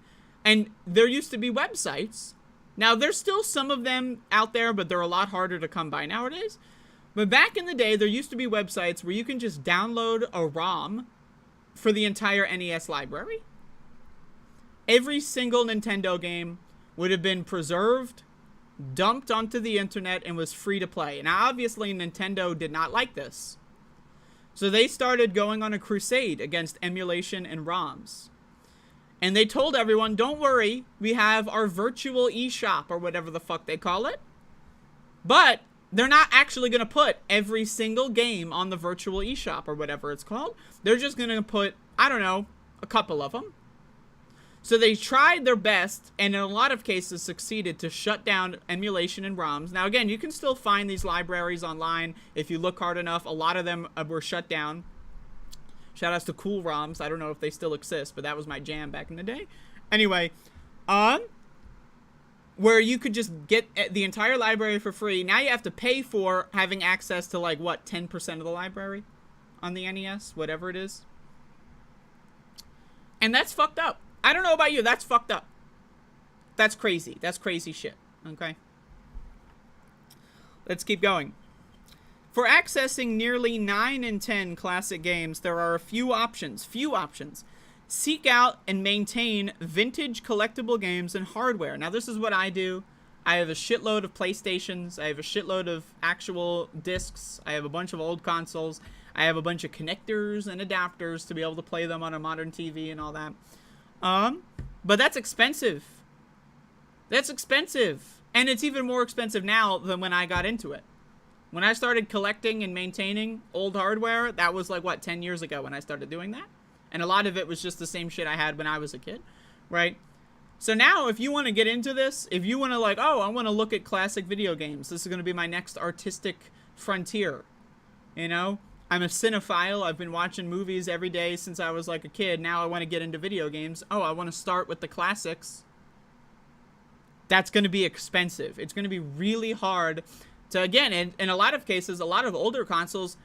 And there used to be websites. Now, there's still some of them out there, but they're a lot harder to come by nowadays. But back in the day, there used to be websites where you can just download a ROM for the entire NES library. Every single Nintendo game would have been preserved, dumped onto the internet, and was free to play. Now, obviously, Nintendo did not like this. So they started going on a crusade against emulation and ROMs. And they told everyone, don't worry, we have our virtual eShop, or whatever the fuck they call it. But they're not actually going to put every single game on the virtual eShop, or whatever it's called. They're just going to put, I don't know, a couple of them. So they tried their best, and in a lot of cases succeeded to shut down emulation and ROMs. Now, again, you can still find these libraries online if you look hard enough. A lot of them were shut down. Shoutouts to Cool ROMs. I don't know if they still exist, but that was my jam back in the day. Anyway, where you could just get the entire library for free. Now you have to pay for having access to, 10% of the library on the NES, whatever it is. And that's fucked up. I don't know about you, that's fucked up. That's crazy. That's crazy shit, okay? Let's keep going. For accessing nearly 9 in 10 classic games, there are a few options. Seek out and maintain vintage collectible games and hardware. Now, this is what I do. I have a shitload of PlayStations. I have a shitload of actual discs. I have a bunch of old consoles. I have a bunch of connectors and adapters to be able to play them on a modern TV and all that. But that's expensive. That's expensive. And it's even more expensive now than when I got into it. When I started collecting and maintaining old hardware, that was 10 years ago when I started doing that. And a lot of it was just the same shit I had when I was a kid, right? So now, if you want to get into this, if you want to I want to look at classic video games, this is going to be my next artistic frontier, I'm a cinephile. I've been watching movies every day since I was a kid. Now I want to get into video games. Oh, I want to start with the classics. That's going to be expensive. It's going to be really hard to, again, in a lot of cases, a lot of older consoles,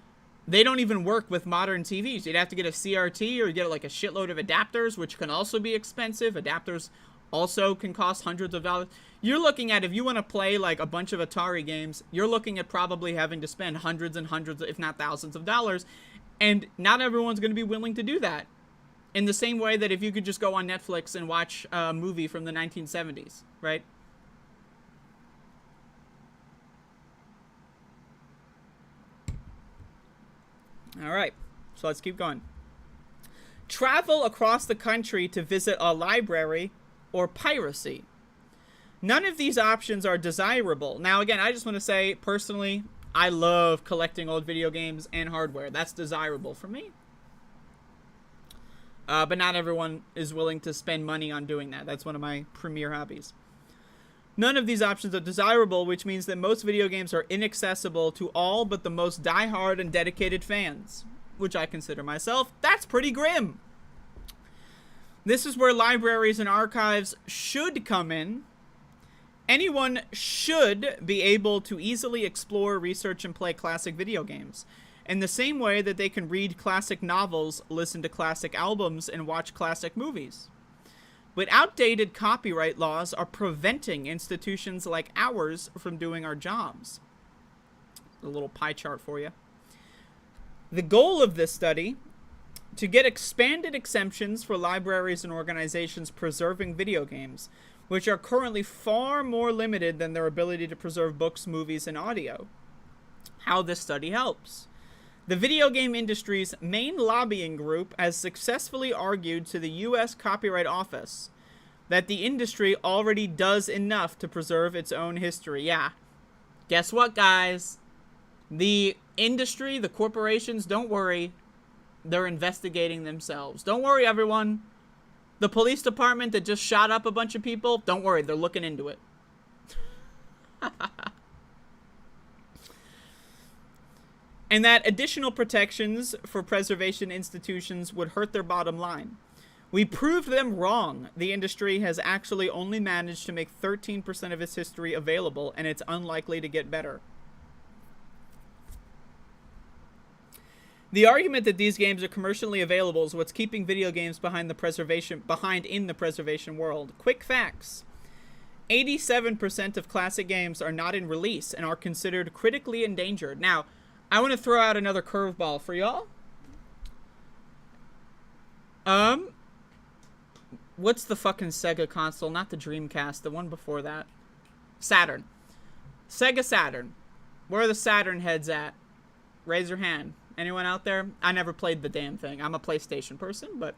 they don't even work with modern TVs. You'd have to get a CRT or get a shitload of adapters, which can also be expensive. Adapters also can cost hundreds of dollars. You're looking at, if you want to play a bunch of Atari games, you're looking at probably having to spend hundreds and hundreds, if not thousands of dollars. And not everyone's going to be willing to do that. In the same way that if you could just go on Netflix and watch a movie from the 1970s, right? All right, so let's keep going. Travel across the country to visit a library or piracy. None of these options are desirable. Now, again, I just want to say, personally, I love collecting old video games and hardware. That's desirable for me. But not everyone is willing to spend money on doing that. That's one of my premier hobbies. None of these options are desirable, which means that most video games are inaccessible to all but the most diehard and dedicated fans, which I consider myself. That's pretty grim. This is where libraries and archives should come in. Anyone should be able to easily explore, research, and play classic video games, in the same way that they can read classic novels, listen to classic albums, and watch classic movies. But outdated copyright laws are preventing institutions like ours from doing our jobs. A little pie chart for you. The goal of this study, to get expanded exemptions for libraries and organizations preserving video games, which are currently far more limited than their ability to preserve books, movies, and audio. How this study helps. The video game industry's main lobbying group has successfully argued to the U.S. Copyright Office that the industry already does enough to preserve its own history. Yeah. Guess what, guys? The industry, the corporations, don't worry. They're investigating themselves. Don't worry, everyone. The police department that just shot up a bunch of people, don't worry. They're looking into it. And that additional protections for preservation institutions would hurt their bottom line. We proved them wrong. The industry has actually only managed to make 13% of its history available, and it's unlikely to get better. The argument that these games are commercially available is what's keeping video games behind in the preservation world. Quick facts. 87% of classic games are not in release and are considered critically endangered. Now, I want to throw out another curveball for y'all. What's the fucking Sega console? Not the Dreamcast, the one before that. Saturn. Sega Saturn. Where are the Saturn heads at? Raise your hand. Anyone out there? I never played the damn thing. I'm a PlayStation person, but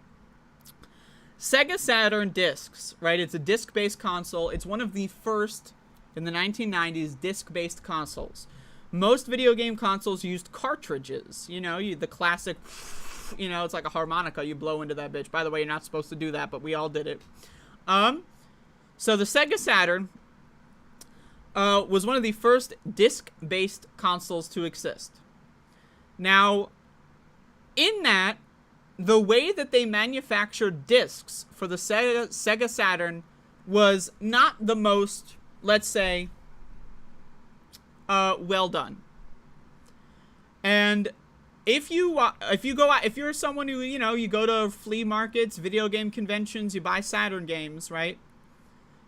Sega Saturn discs, right? It's a disc-based console. It's one of the first, in the 1990s, disc-based consoles. Most video game consoles used cartridges. You know, the classic, you know, it's like a harmonica. You blow into that bitch. By the way, you're not supposed to do that, but we all did it. So the Sega Saturn was one of the first disc-based consoles to exist. Now, in that, the way that they manufactured discs for the Sega Saturn was not the most, let's say, well done. And if you're someone who, you know, you go to flea markets, video game conventions, you buy Saturn games, right?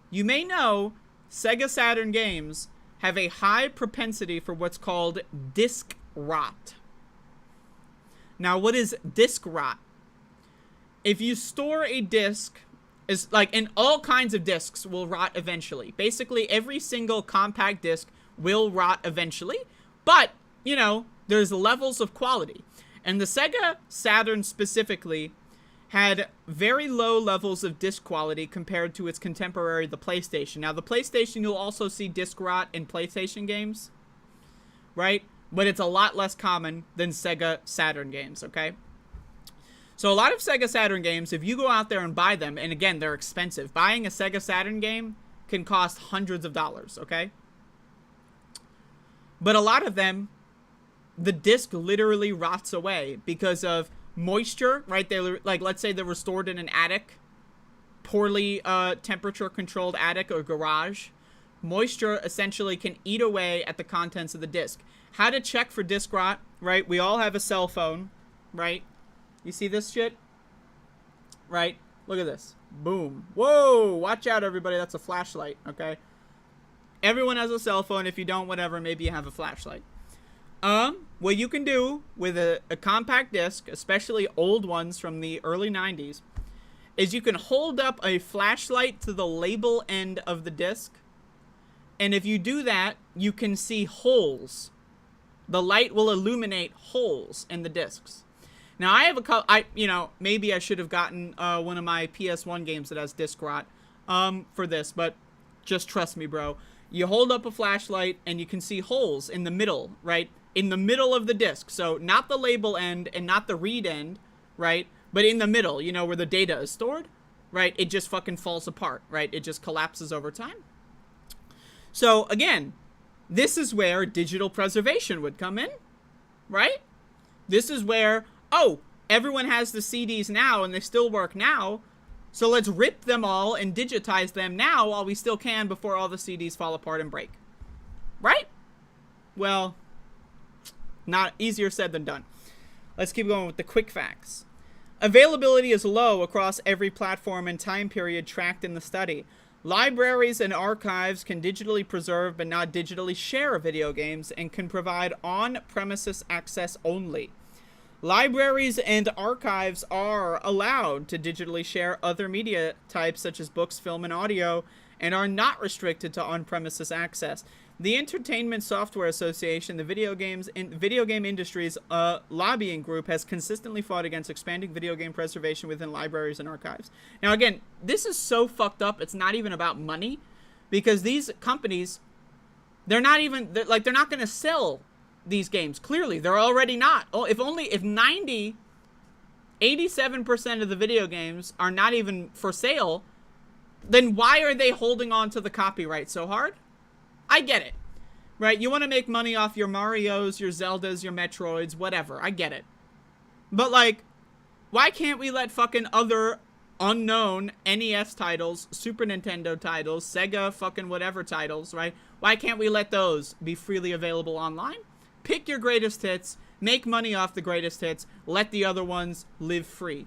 You may know Sega Saturn games have a high propensity for what's called disc rot. Now, what is disc rot? If you store a disc, is like, and all kinds of discs will rot eventually. Basically, every single compact disc will rot eventually, but, you know, there's levels of quality. And the Sega Saturn specifically had very low levels of disc quality compared to its contemporary, the PlayStation. Now, the PlayStation, you'll also see disc rot in PlayStation games, right? But it's a lot less common than Sega Saturn games, okay? So a lot of Sega Saturn games, if you go out there and buy them, and again, they're expensive. Buying a Sega Saturn game can cost hundreds of dollars, okay? But a lot of them, the disc literally rots away because of moisture, right? Like, let's say they were stored in an attic, poorly temperature-controlled attic or garage. Moisture essentially can eat away at the contents of the disc. How to check for disc rot, right? We all have a cell phone, right? You see this shit? Right? Look at this. Boom. Whoa! Watch out, everybody. That's a flashlight, okay? Everyone has a cell phone. If you don't, whatever, maybe you have a flashlight. What you can do with a compact disc, especially old ones from the early 90s, is you can hold up a flashlight to the label end of the disc. And if you do that, you can see holes. The light will illuminate holes in the discs. Now, I have a couple, maybe I should have gotten one of my PS1 games that has disc rot for this, but just trust me, bro. You hold up a flashlight and you can see holes in the middle, right? In the middle of the disc. So not the label end and not the read end, right? But in the middle, you know, where the data is stored, right? It just fucking falls apart, right? It just collapses over time. So again, this is where digital preservation would come in, right? This is where, oh, everyone has the CDs now and they still work now. So let's rip them all and digitize them now while we still can before all the CDs fall apart and break. Right? Well, not easier said than done. Let's keep going with the quick facts. Availability is low across every platform and time period tracked in the study. Libraries and archives can digitally preserve but not digitally share video games and can provide on-premises access only. Libraries and archives are allowed to digitally share other media types such as books, film, and audio, and are not restricted to on-premises access. The Entertainment Software Association, the video game industry's lobbying group, has consistently fought against expanding video game preservation within libraries and archives. Now, again, this is so fucked up. It's not even about money, because these companies, they're not going to sell these games. Clearly, they're already not. Oh, if 87% of the video games are not even for sale, then why are they holding on to the copyright so hard? I get it, right? You want to make money off your Marios, your Zeldas, your Metroids, whatever. I get it. But, like, why can't we let fucking other unknown NES titles, Super Nintendo titles, Sega fucking whatever titles, right? Why can't we let those be freely available online? Pick your greatest hits, make money off the greatest hits, let the other ones live free.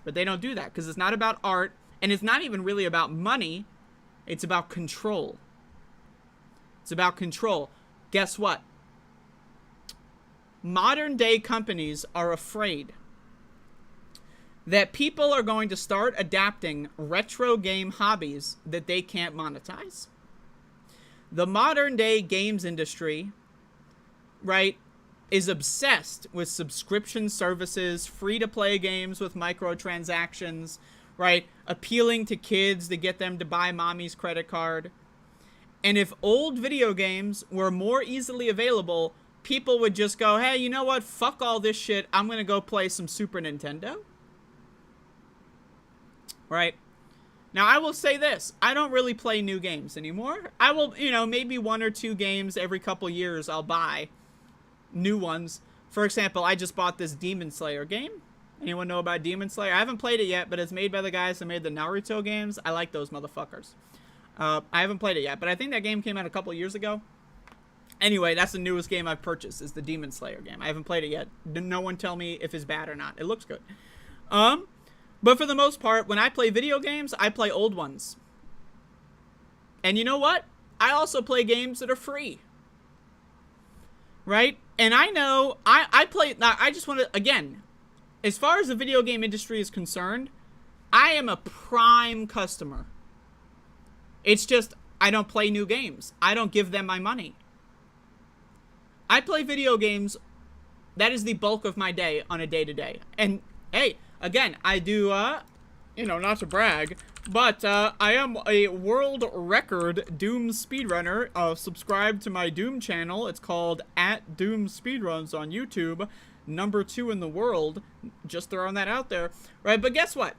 But they don't do that, because it's not about art, and it's not even really about money. It's about control. It's about control. Guess what? Modern day companies are afraid that people are going to start adapting retro game hobbies that they can't monetize. The modern day games industry, right, is obsessed with subscription services, free-to-play games with microtransactions, right, appealing to kids to get them to buy mommy's credit card. And if old video games were more easily available, people would just go, hey, you know what? Fuck all this shit. I'm going to go play some Super Nintendo. Right? Now, I will say this. I don't really play new games anymore. I will, maybe 1 or 2 games every couple years I'll buy. New ones. For example, I just bought this Demon Slayer game. Anyone know about Demon Slayer? I haven't played it yet, but it's made by the guys that made the Naruto games. I like those motherfuckers. I haven't played it yet, but I think that game came out a couple years ago. Anyway, that's the newest game I've purchased, is the Demon Slayer game. I haven't played it yet. No one tell me if it's bad or not. It looks good. But for the most part, when I play video games, I play old ones. And you know what? I also play games that are free. Right? And I know, I play, now I just want to, again, as far as the video game industry is concerned, I am a prime customer. It's just, I don't play new games. I don't give them my money. I play video games. That is the bulk of my day on a day-to-day. And, hey, again, I do, not to brag, but I am a world record Doom speedrunner. Subscribe to my Doom channel. It's called @DoomSpeedruns on YouTube. #2 in the world. Just throwing that out there. Right, but guess what?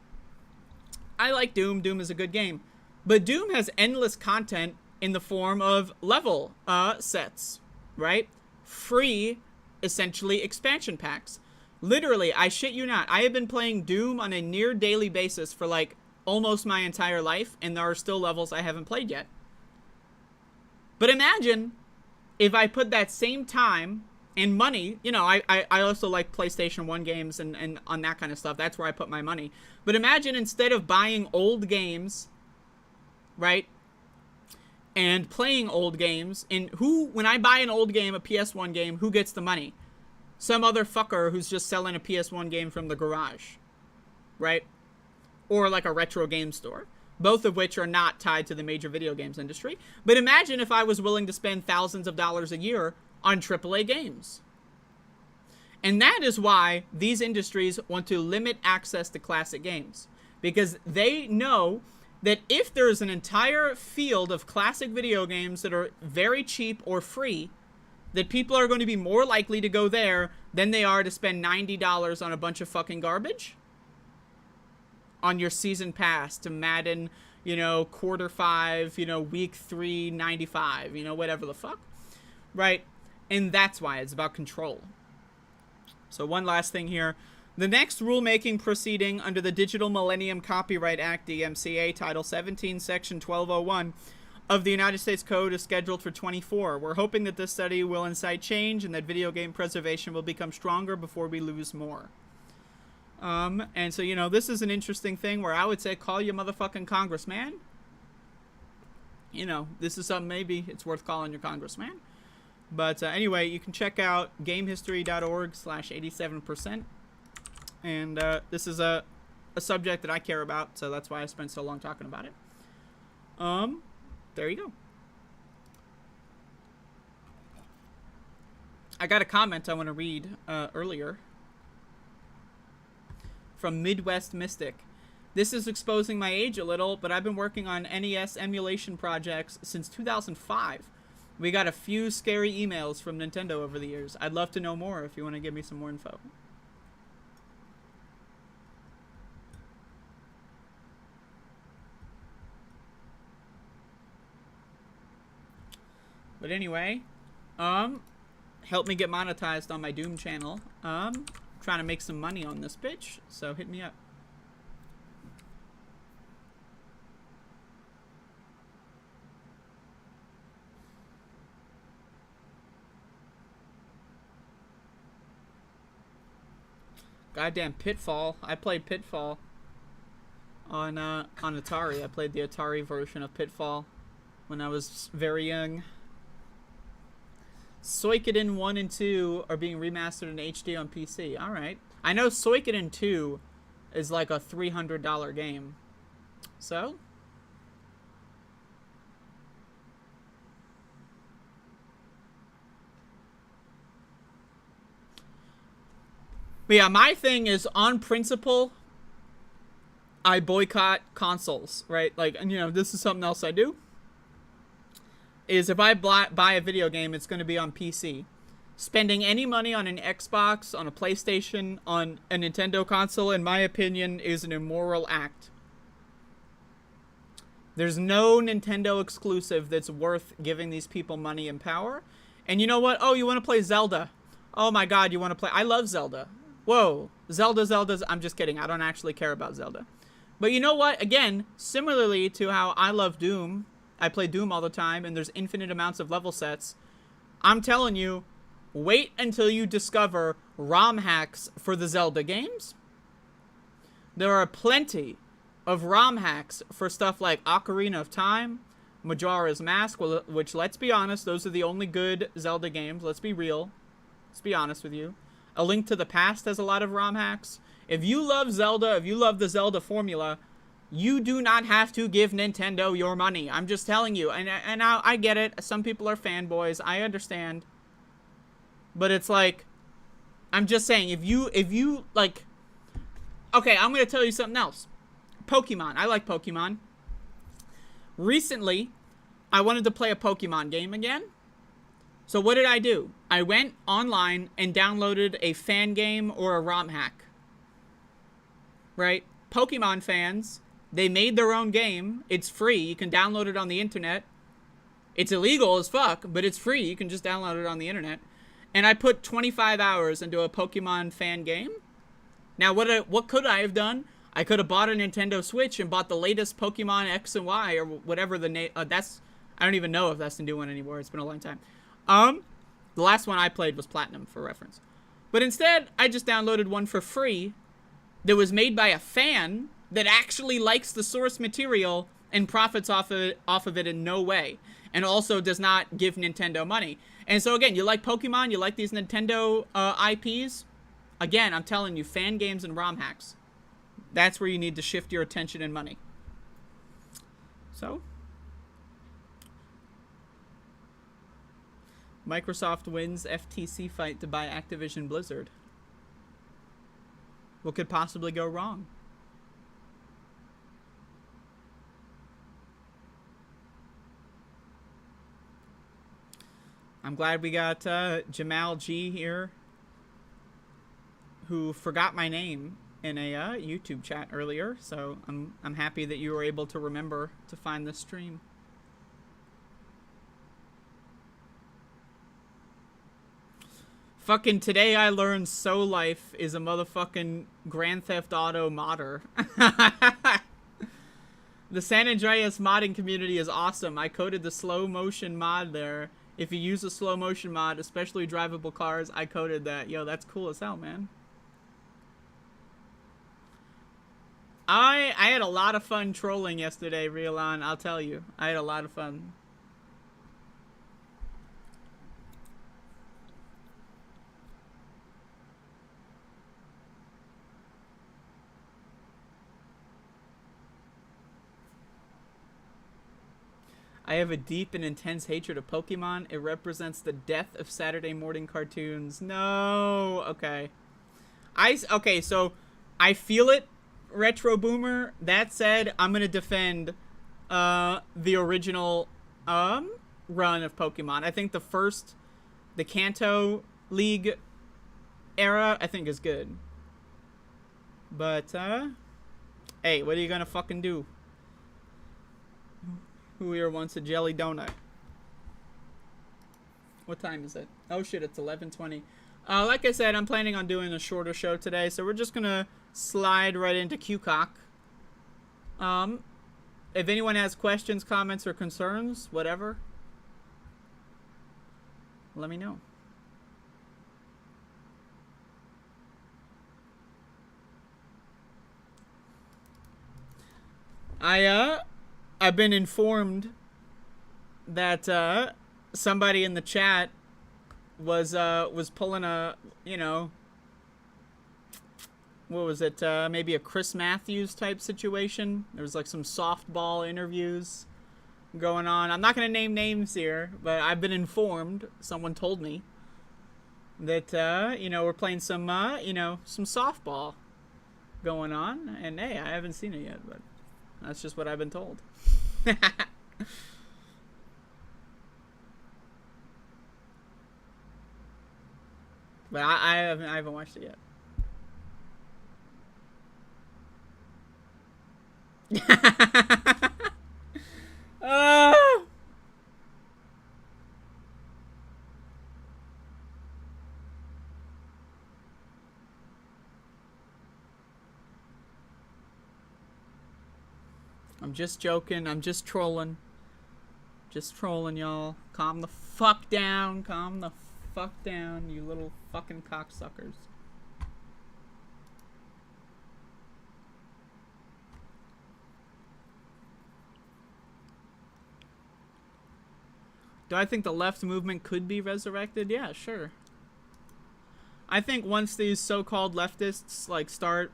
I like Doom. Doom is a good game. But Doom has endless content in the form of level sets, right? Free, essentially, expansion packs. Literally, I shit you not, I have been playing Doom on a near daily basis for, like, almost my entire life, and there are still levels I haven't played yet. But imagine if I put that same time and money, I also like PlayStation 1 games and on that kind of stuff. That's where I put my money. But imagine instead of buying old games, right, and playing old games, and when I buy an old game, a PS1 game, who gets the money? Some other fucker who's just selling a PS1 game from the garage, right? Or like a retro game store, both of which are not tied to the major video games industry. But imagine if I was willing to spend thousands of dollars a year on AAA games. And that is why these industries want to limit access to classic games, because they know that if there's an entire field of classic video games that are very cheap or free, that people are going to be more likely to go there than they are to spend $90 on a bunch of fucking garbage. On your season pass to Madden, quarter 5, week 3, 95, whatever the fuck. Right? And that's why it's about control. So one last thing here. The next rulemaking proceeding under the Digital Millennium Copyright Act, DMCA, Title 17, Section 1201 of the United States Code is scheduled for 24. We're hoping that this study will incite change and that video game preservation will become stronger before we lose more. And so, this is an interesting thing where I would say call your motherfucking congressman. This is something maybe it's worth calling your congressman. But anyway, you can check out gamehistory.org/87%. And this is a subject that I care about, so that's why I spent so long talking about it. There you go. I got a comment I want to read earlier from Midwest Mystic. This is exposing my age a little, but I've been working on NES emulation projects since 2005. We got a few scary emails from Nintendo over the years. I'd love to know more if you want to give me some more info. But anyway, help me get monetized on my Doom channel. Trying to make some money on this bitch, so hit me up. Goddamn Pitfall. I played Pitfall on Atari. I played the Atari version of Pitfall when I was very young. Suikoden 1 and 2 are being remastered in HD on PC. Alright. I know Suikoden 2 is like a $300 game. So? But yeah, my thing is, on principle, I boycott consoles, right? Like, you know, this is something else I do. Is if I buy a video game, it's going to be on PC. Spending any money on an Xbox, on a PlayStation, on a Nintendo console, in my opinion, is an immoral act. There's no Nintendo exclusive that's worth giving these people money and power. And you know what? Oh, you want to play Zelda? Oh my god, you want to play... I love Zelda. Whoa. Zelda's... I'm just kidding. I don't actually care about Zelda. But you know what? Again, similarly to how I love Doom... I play Doom all the time, and there's infinite amounts of level sets. I'm telling you, wait until you discover ROM hacks for the Zelda games. There are plenty of ROM hacks for stuff like Ocarina of Time, Majora's Mask, which, let's be honest, those are the only good Zelda games. Let's be real. Let's be honest with you. A Link to the Past has a lot of ROM hacks. If you love Zelda, if you love the Zelda formula... You do not have to give Nintendo your money. I'm just telling you. And I get it. Some people are fanboys. I understand. But it's like... I'm just saying, if you, like... Okay, I'm going to tell you something else. Pokemon. I like Pokemon. Recently, I wanted to play a Pokemon game again. So what did I do? I went online and downloaded a fan game or a ROM hack. Right? Pokemon fans... They made their own game. It's free. You can download it on the internet. It's illegal as fuck, but it's free. You can just download it on the internet. And I put 25 hours into a Pokemon fan game. Now, what could I have done? I could have bought a Nintendo Switch and bought the latest Pokemon X and Y or whatever the name. I don't even know if that's the new one anymore. It's been a long time. The last one I played was Platinum, for reference. But instead, I just downloaded one for free that was made by a fan that actually likes the source material and profits off of it in no way. And also does not give Nintendo money. And so again, you like Pokemon, you like these Nintendo IPs? Again, I'm telling you, fan games and ROM hacks. That's where you need to shift your attention and money. So? Microsoft wins FTC fight to buy Activision Blizzard. What could possibly go wrong? I'm glad we got Jamal G here, who forgot my name in a YouTube chat earlier. So I'm happy that you were able to remember to find this stream. Fucking today I learned So Life is a motherfucking Grand Theft Auto modder. The San Andreas modding community is awesome. I coded the slow motion mod there. If you use a slow motion mod, especially drivable cars, I coded that. Yo, that's cool as hell, man. I had a lot of fun trolling yesterday, Rielon, I'll tell you. I had a lot of fun. I have a deep and intense hatred of Pokemon. It represents the death of Saturday morning cartoons. No. Okay. Okay, so I feel it, Retro Boomer. That said, I'm gonna defend the original run of Pokemon. I think the Kanto League era, I think is good. But hey, what are you gonna fucking do? Who here wants a jelly donut? What time is it? Oh shit, it's 11:20. Like I said, I'm planning on doing a shorter show today, so we're just gonna slide right into QCock. If anyone has questions, comments, or concerns, whatever, let me know. I've been informed that somebody in the chat was pulling a, you know, what was it? Maybe a Chris Matthews type situation. There was like some softball interviews going on. I'm not gonna name names here, but I've been informed. Someone told me that you know, we're playing some you know, some softball going on, and hey, I haven't seen it yet, but that's just what I've been told. But I haven't watched it yet. I'm just joking. I'm just trolling. Just trolling, y'all. Calm the fuck down. Calm the fuck down, you little fucking cocksuckers. Do I think the left movement could be resurrected? Yeah, sure. I think once these so-called leftists like start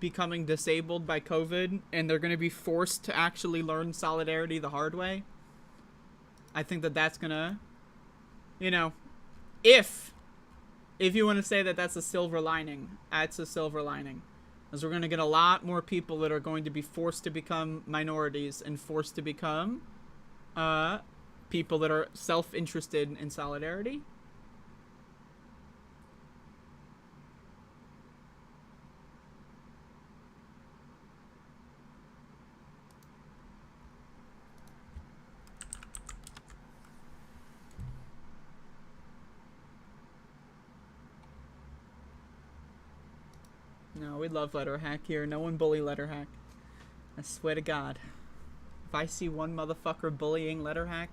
becoming disabled by COVID and they're going to be forced to actually learn solidarity the hard way, I think that that's going to, you know, if you want to say that that's a silver lining, that's a silver lining. Because we're going to get a lot more people that are going to be forced to become minorities and forced to become people that are self-interested in solidarity. No, we love letter hack here. No one bully letter hack. I swear to God. If I see one motherfucker bullying letter hack,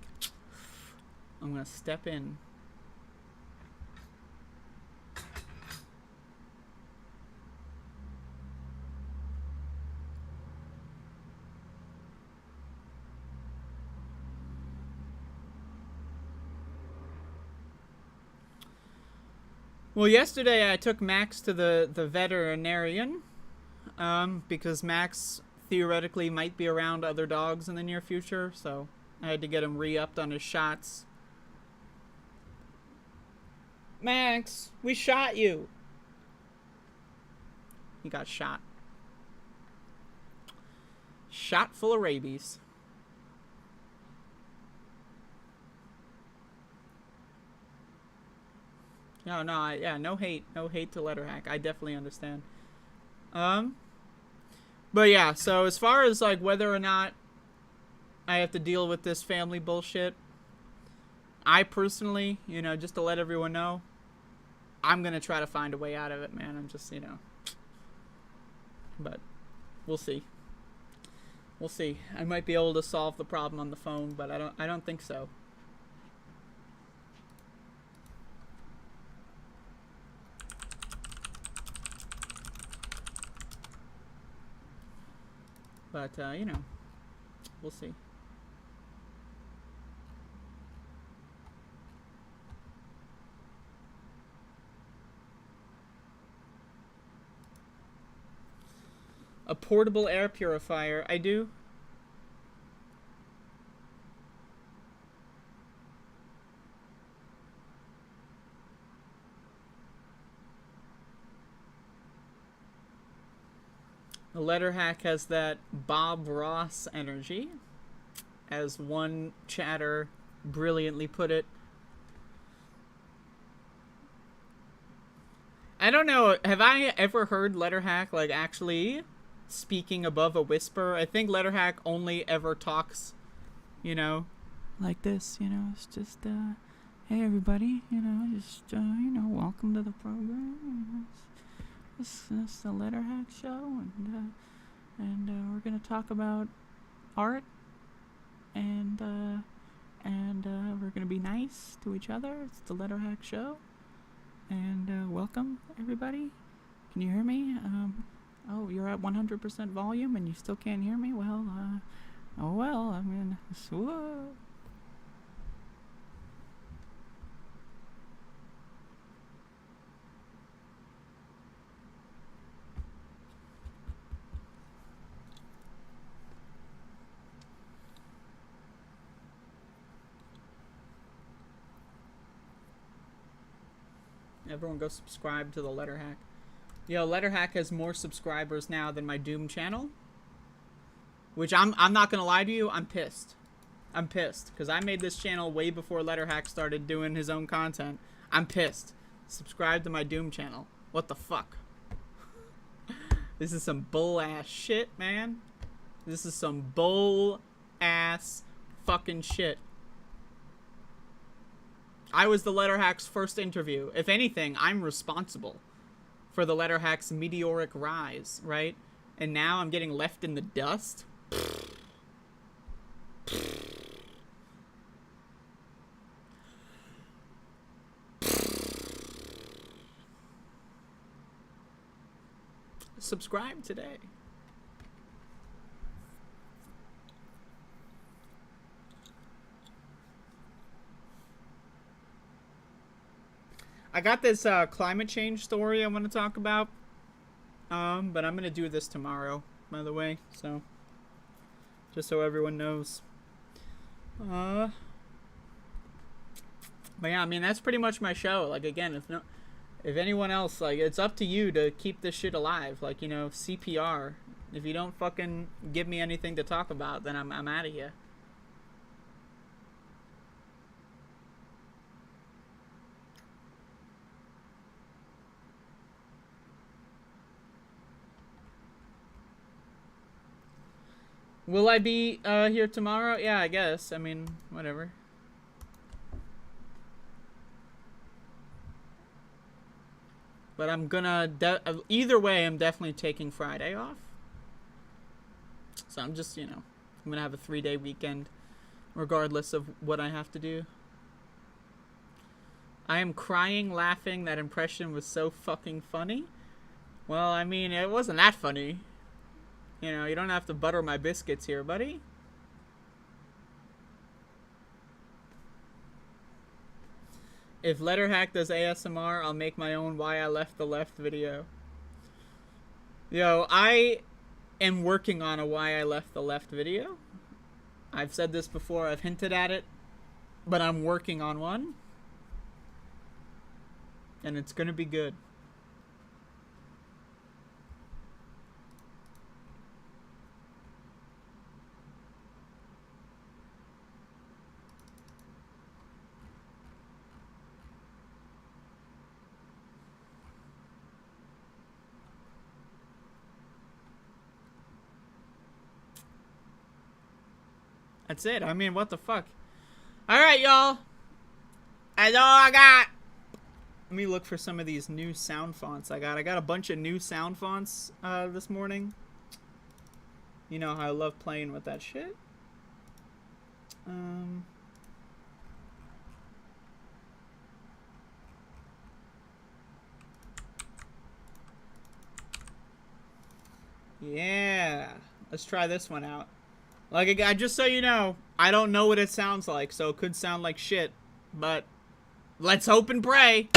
I'm gonna step in. Well, yesterday I took Max to the veterinarian, because Max theoretically might be around other dogs in the near future, so I had to get him re-upped on his shots. Max, we shot you. He got shot. Shot full of rabies. No, yeah, no hate to Letterhack. I definitely understand. But yeah, so as far as like whether or not I have to deal with this family bullshit, I personally, you know, just to let everyone know, I'm gonna try to find a way out of it, man. I'm just, you know, but we'll see. We'll see. I might be able to solve the problem on the phone, but I don't think so. But, you know, we'll see. A portable air purifier. I do. Letterhack has that Bob Ross energy, as one chatter brilliantly put it. I don't know, have I ever heard Letterhack, like, actually speaking above a whisper? I think Letterhack only ever talks, you know, like this, you know, it's just, hey everybody, you know, just, you know, welcome to the program, you know, it's the Letterhack show, and we're gonna talk about art, and we're gonna be nice to each other. It's the Letterhack show, and welcome everybody. Can you hear me? Oh, you're at 100% volume and you still can't hear me? Well, oh well, I mean, whoa. Everyone go subscribe to the Letterhack. Yo, Letterhack has more subscribers now than my Doom channel. Which I'm not gonna lie to you, I'm pissed. I'm pissed. Because I made this channel way before Letterhack started doing his own content. I'm pissed. Subscribe to my Doom channel. What the fuck? This is some bull ass shit, man. This is some bull ass fucking shit. I was the Letterhack's first interview. If anything, I'm responsible for the Letterhack's meteoric rise, right? And now I'm getting left in the dust? Subscribe today. I got this climate change story I want to talk about, but I'm going to do this tomorrow, by the way, so just so everyone knows. But yeah, I mean, that's pretty much my show. Like, again, if anyone else, like, it's up to you to keep this shit alive. Like, you know, CPR. If you don't fucking give me anything to talk about, then I'm out of here. Will I be here tomorrow? Yeah, I guess. I mean, whatever. But I'm gonna... either way, I'm definitely taking Friday off. So I'm just, you know... I'm gonna have a 3-day weekend. Regardless of what I have to do. I am crying, laughing. That impression was so fucking funny. Well, I mean, it wasn't that funny. You know, you don't have to butter my biscuits here, buddy. If Letterhack does ASMR, I'll make my own Why I Left the Left video. Yo, I am working on a Why I Left the Left video. I've said this before, I've hinted at it, but I'm working on one. And it's gonna be good. That's it. I mean, what the fuck? Alright, y'all. That's all I got. Let me look for some of these new sound fonts I got. I got a bunch of new sound fonts this morning. You know how I love playing with that shit. Yeah. Let's try this one out. Like, just so you know, I don't know what it sounds like, so it could sound like shit, but let's hope and pray.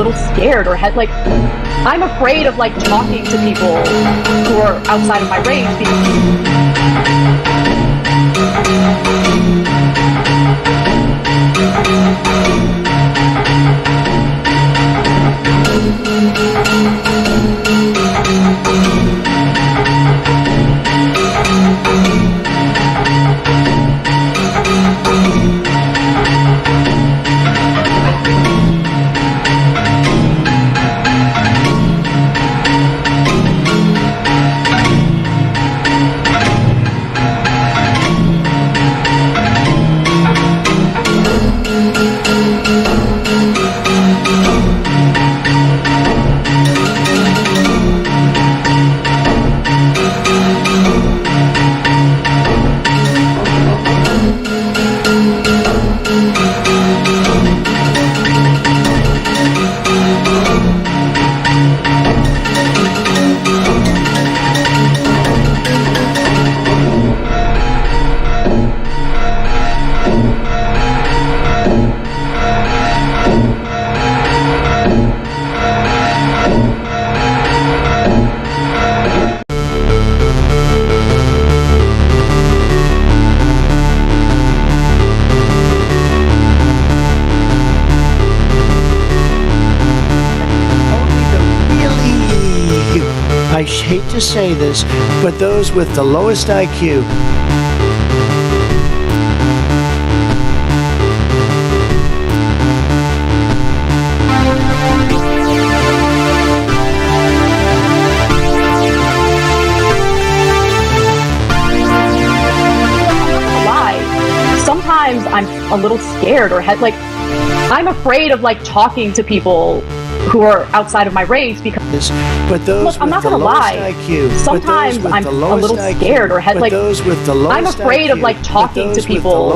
little scared or like I'm afraid of like talking to people who are outside of my range I hate to say this, but those with the lowest IQ. Sometimes I'm a little scared or like I'm afraid of like talking to people who are outside of my range because but those look, I'm not gonna lie. IQ, sometimes I'm a little scared or like I'm afraid of like talking to people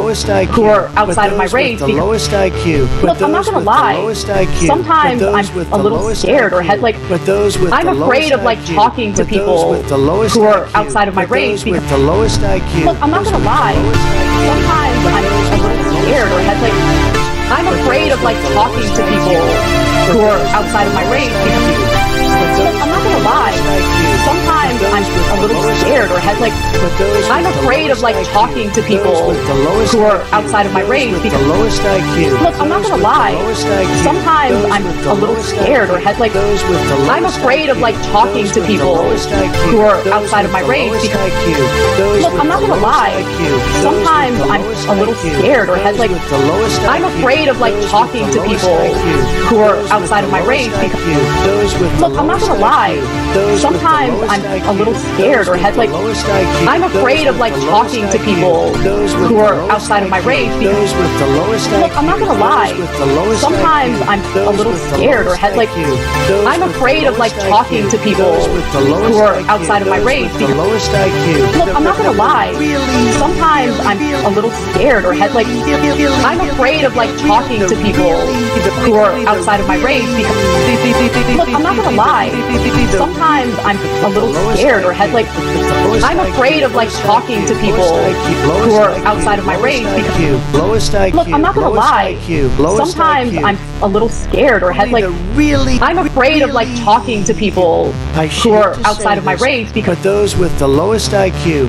who are outside of my range because look, I'm not gonna lie. Sometimes I'm a little scared or like I'm afraid of like talking to people who are outside of my range because look, I'm not gonna lie. Sometimes I'm a little scared or like I'm afraid of like talking to people who are outside of my range because look, I'm not gonna lie. Sometimes I'm a little scared or like I'm afraid of like talking to people who are outside of my range because look, I'm not gonna lie. Sometimes I'm a little scared or like I'm afraid of like talking to people who are outside of my range because look, I'm not gonna lie. Sometimes I'm a little scared or like I'm afraid of like talking to people who are outside of my range because look, I'm not gonna lie. Sometimes I'm a little scared or like I'm afraid of like talking to people who are outside of my range because look, I'm not gonna lie. Sometimes I'm a little scared or like I'm afraid of like talking to people who are outside of my range because look, I'm not gonna lie. Sometimes I'm a little scared or like I'm afraid of like talking to people who are outside of my range because look, I'm not gonna lie. Sometimes I'm a little scared or like I'm afraid of like talking to people who are outside of my range because look, I'm not gonna lie. Sometimes I'm a little scared or like I'm afraid of like talking to people who are outside of my range because but those with the lowest IQ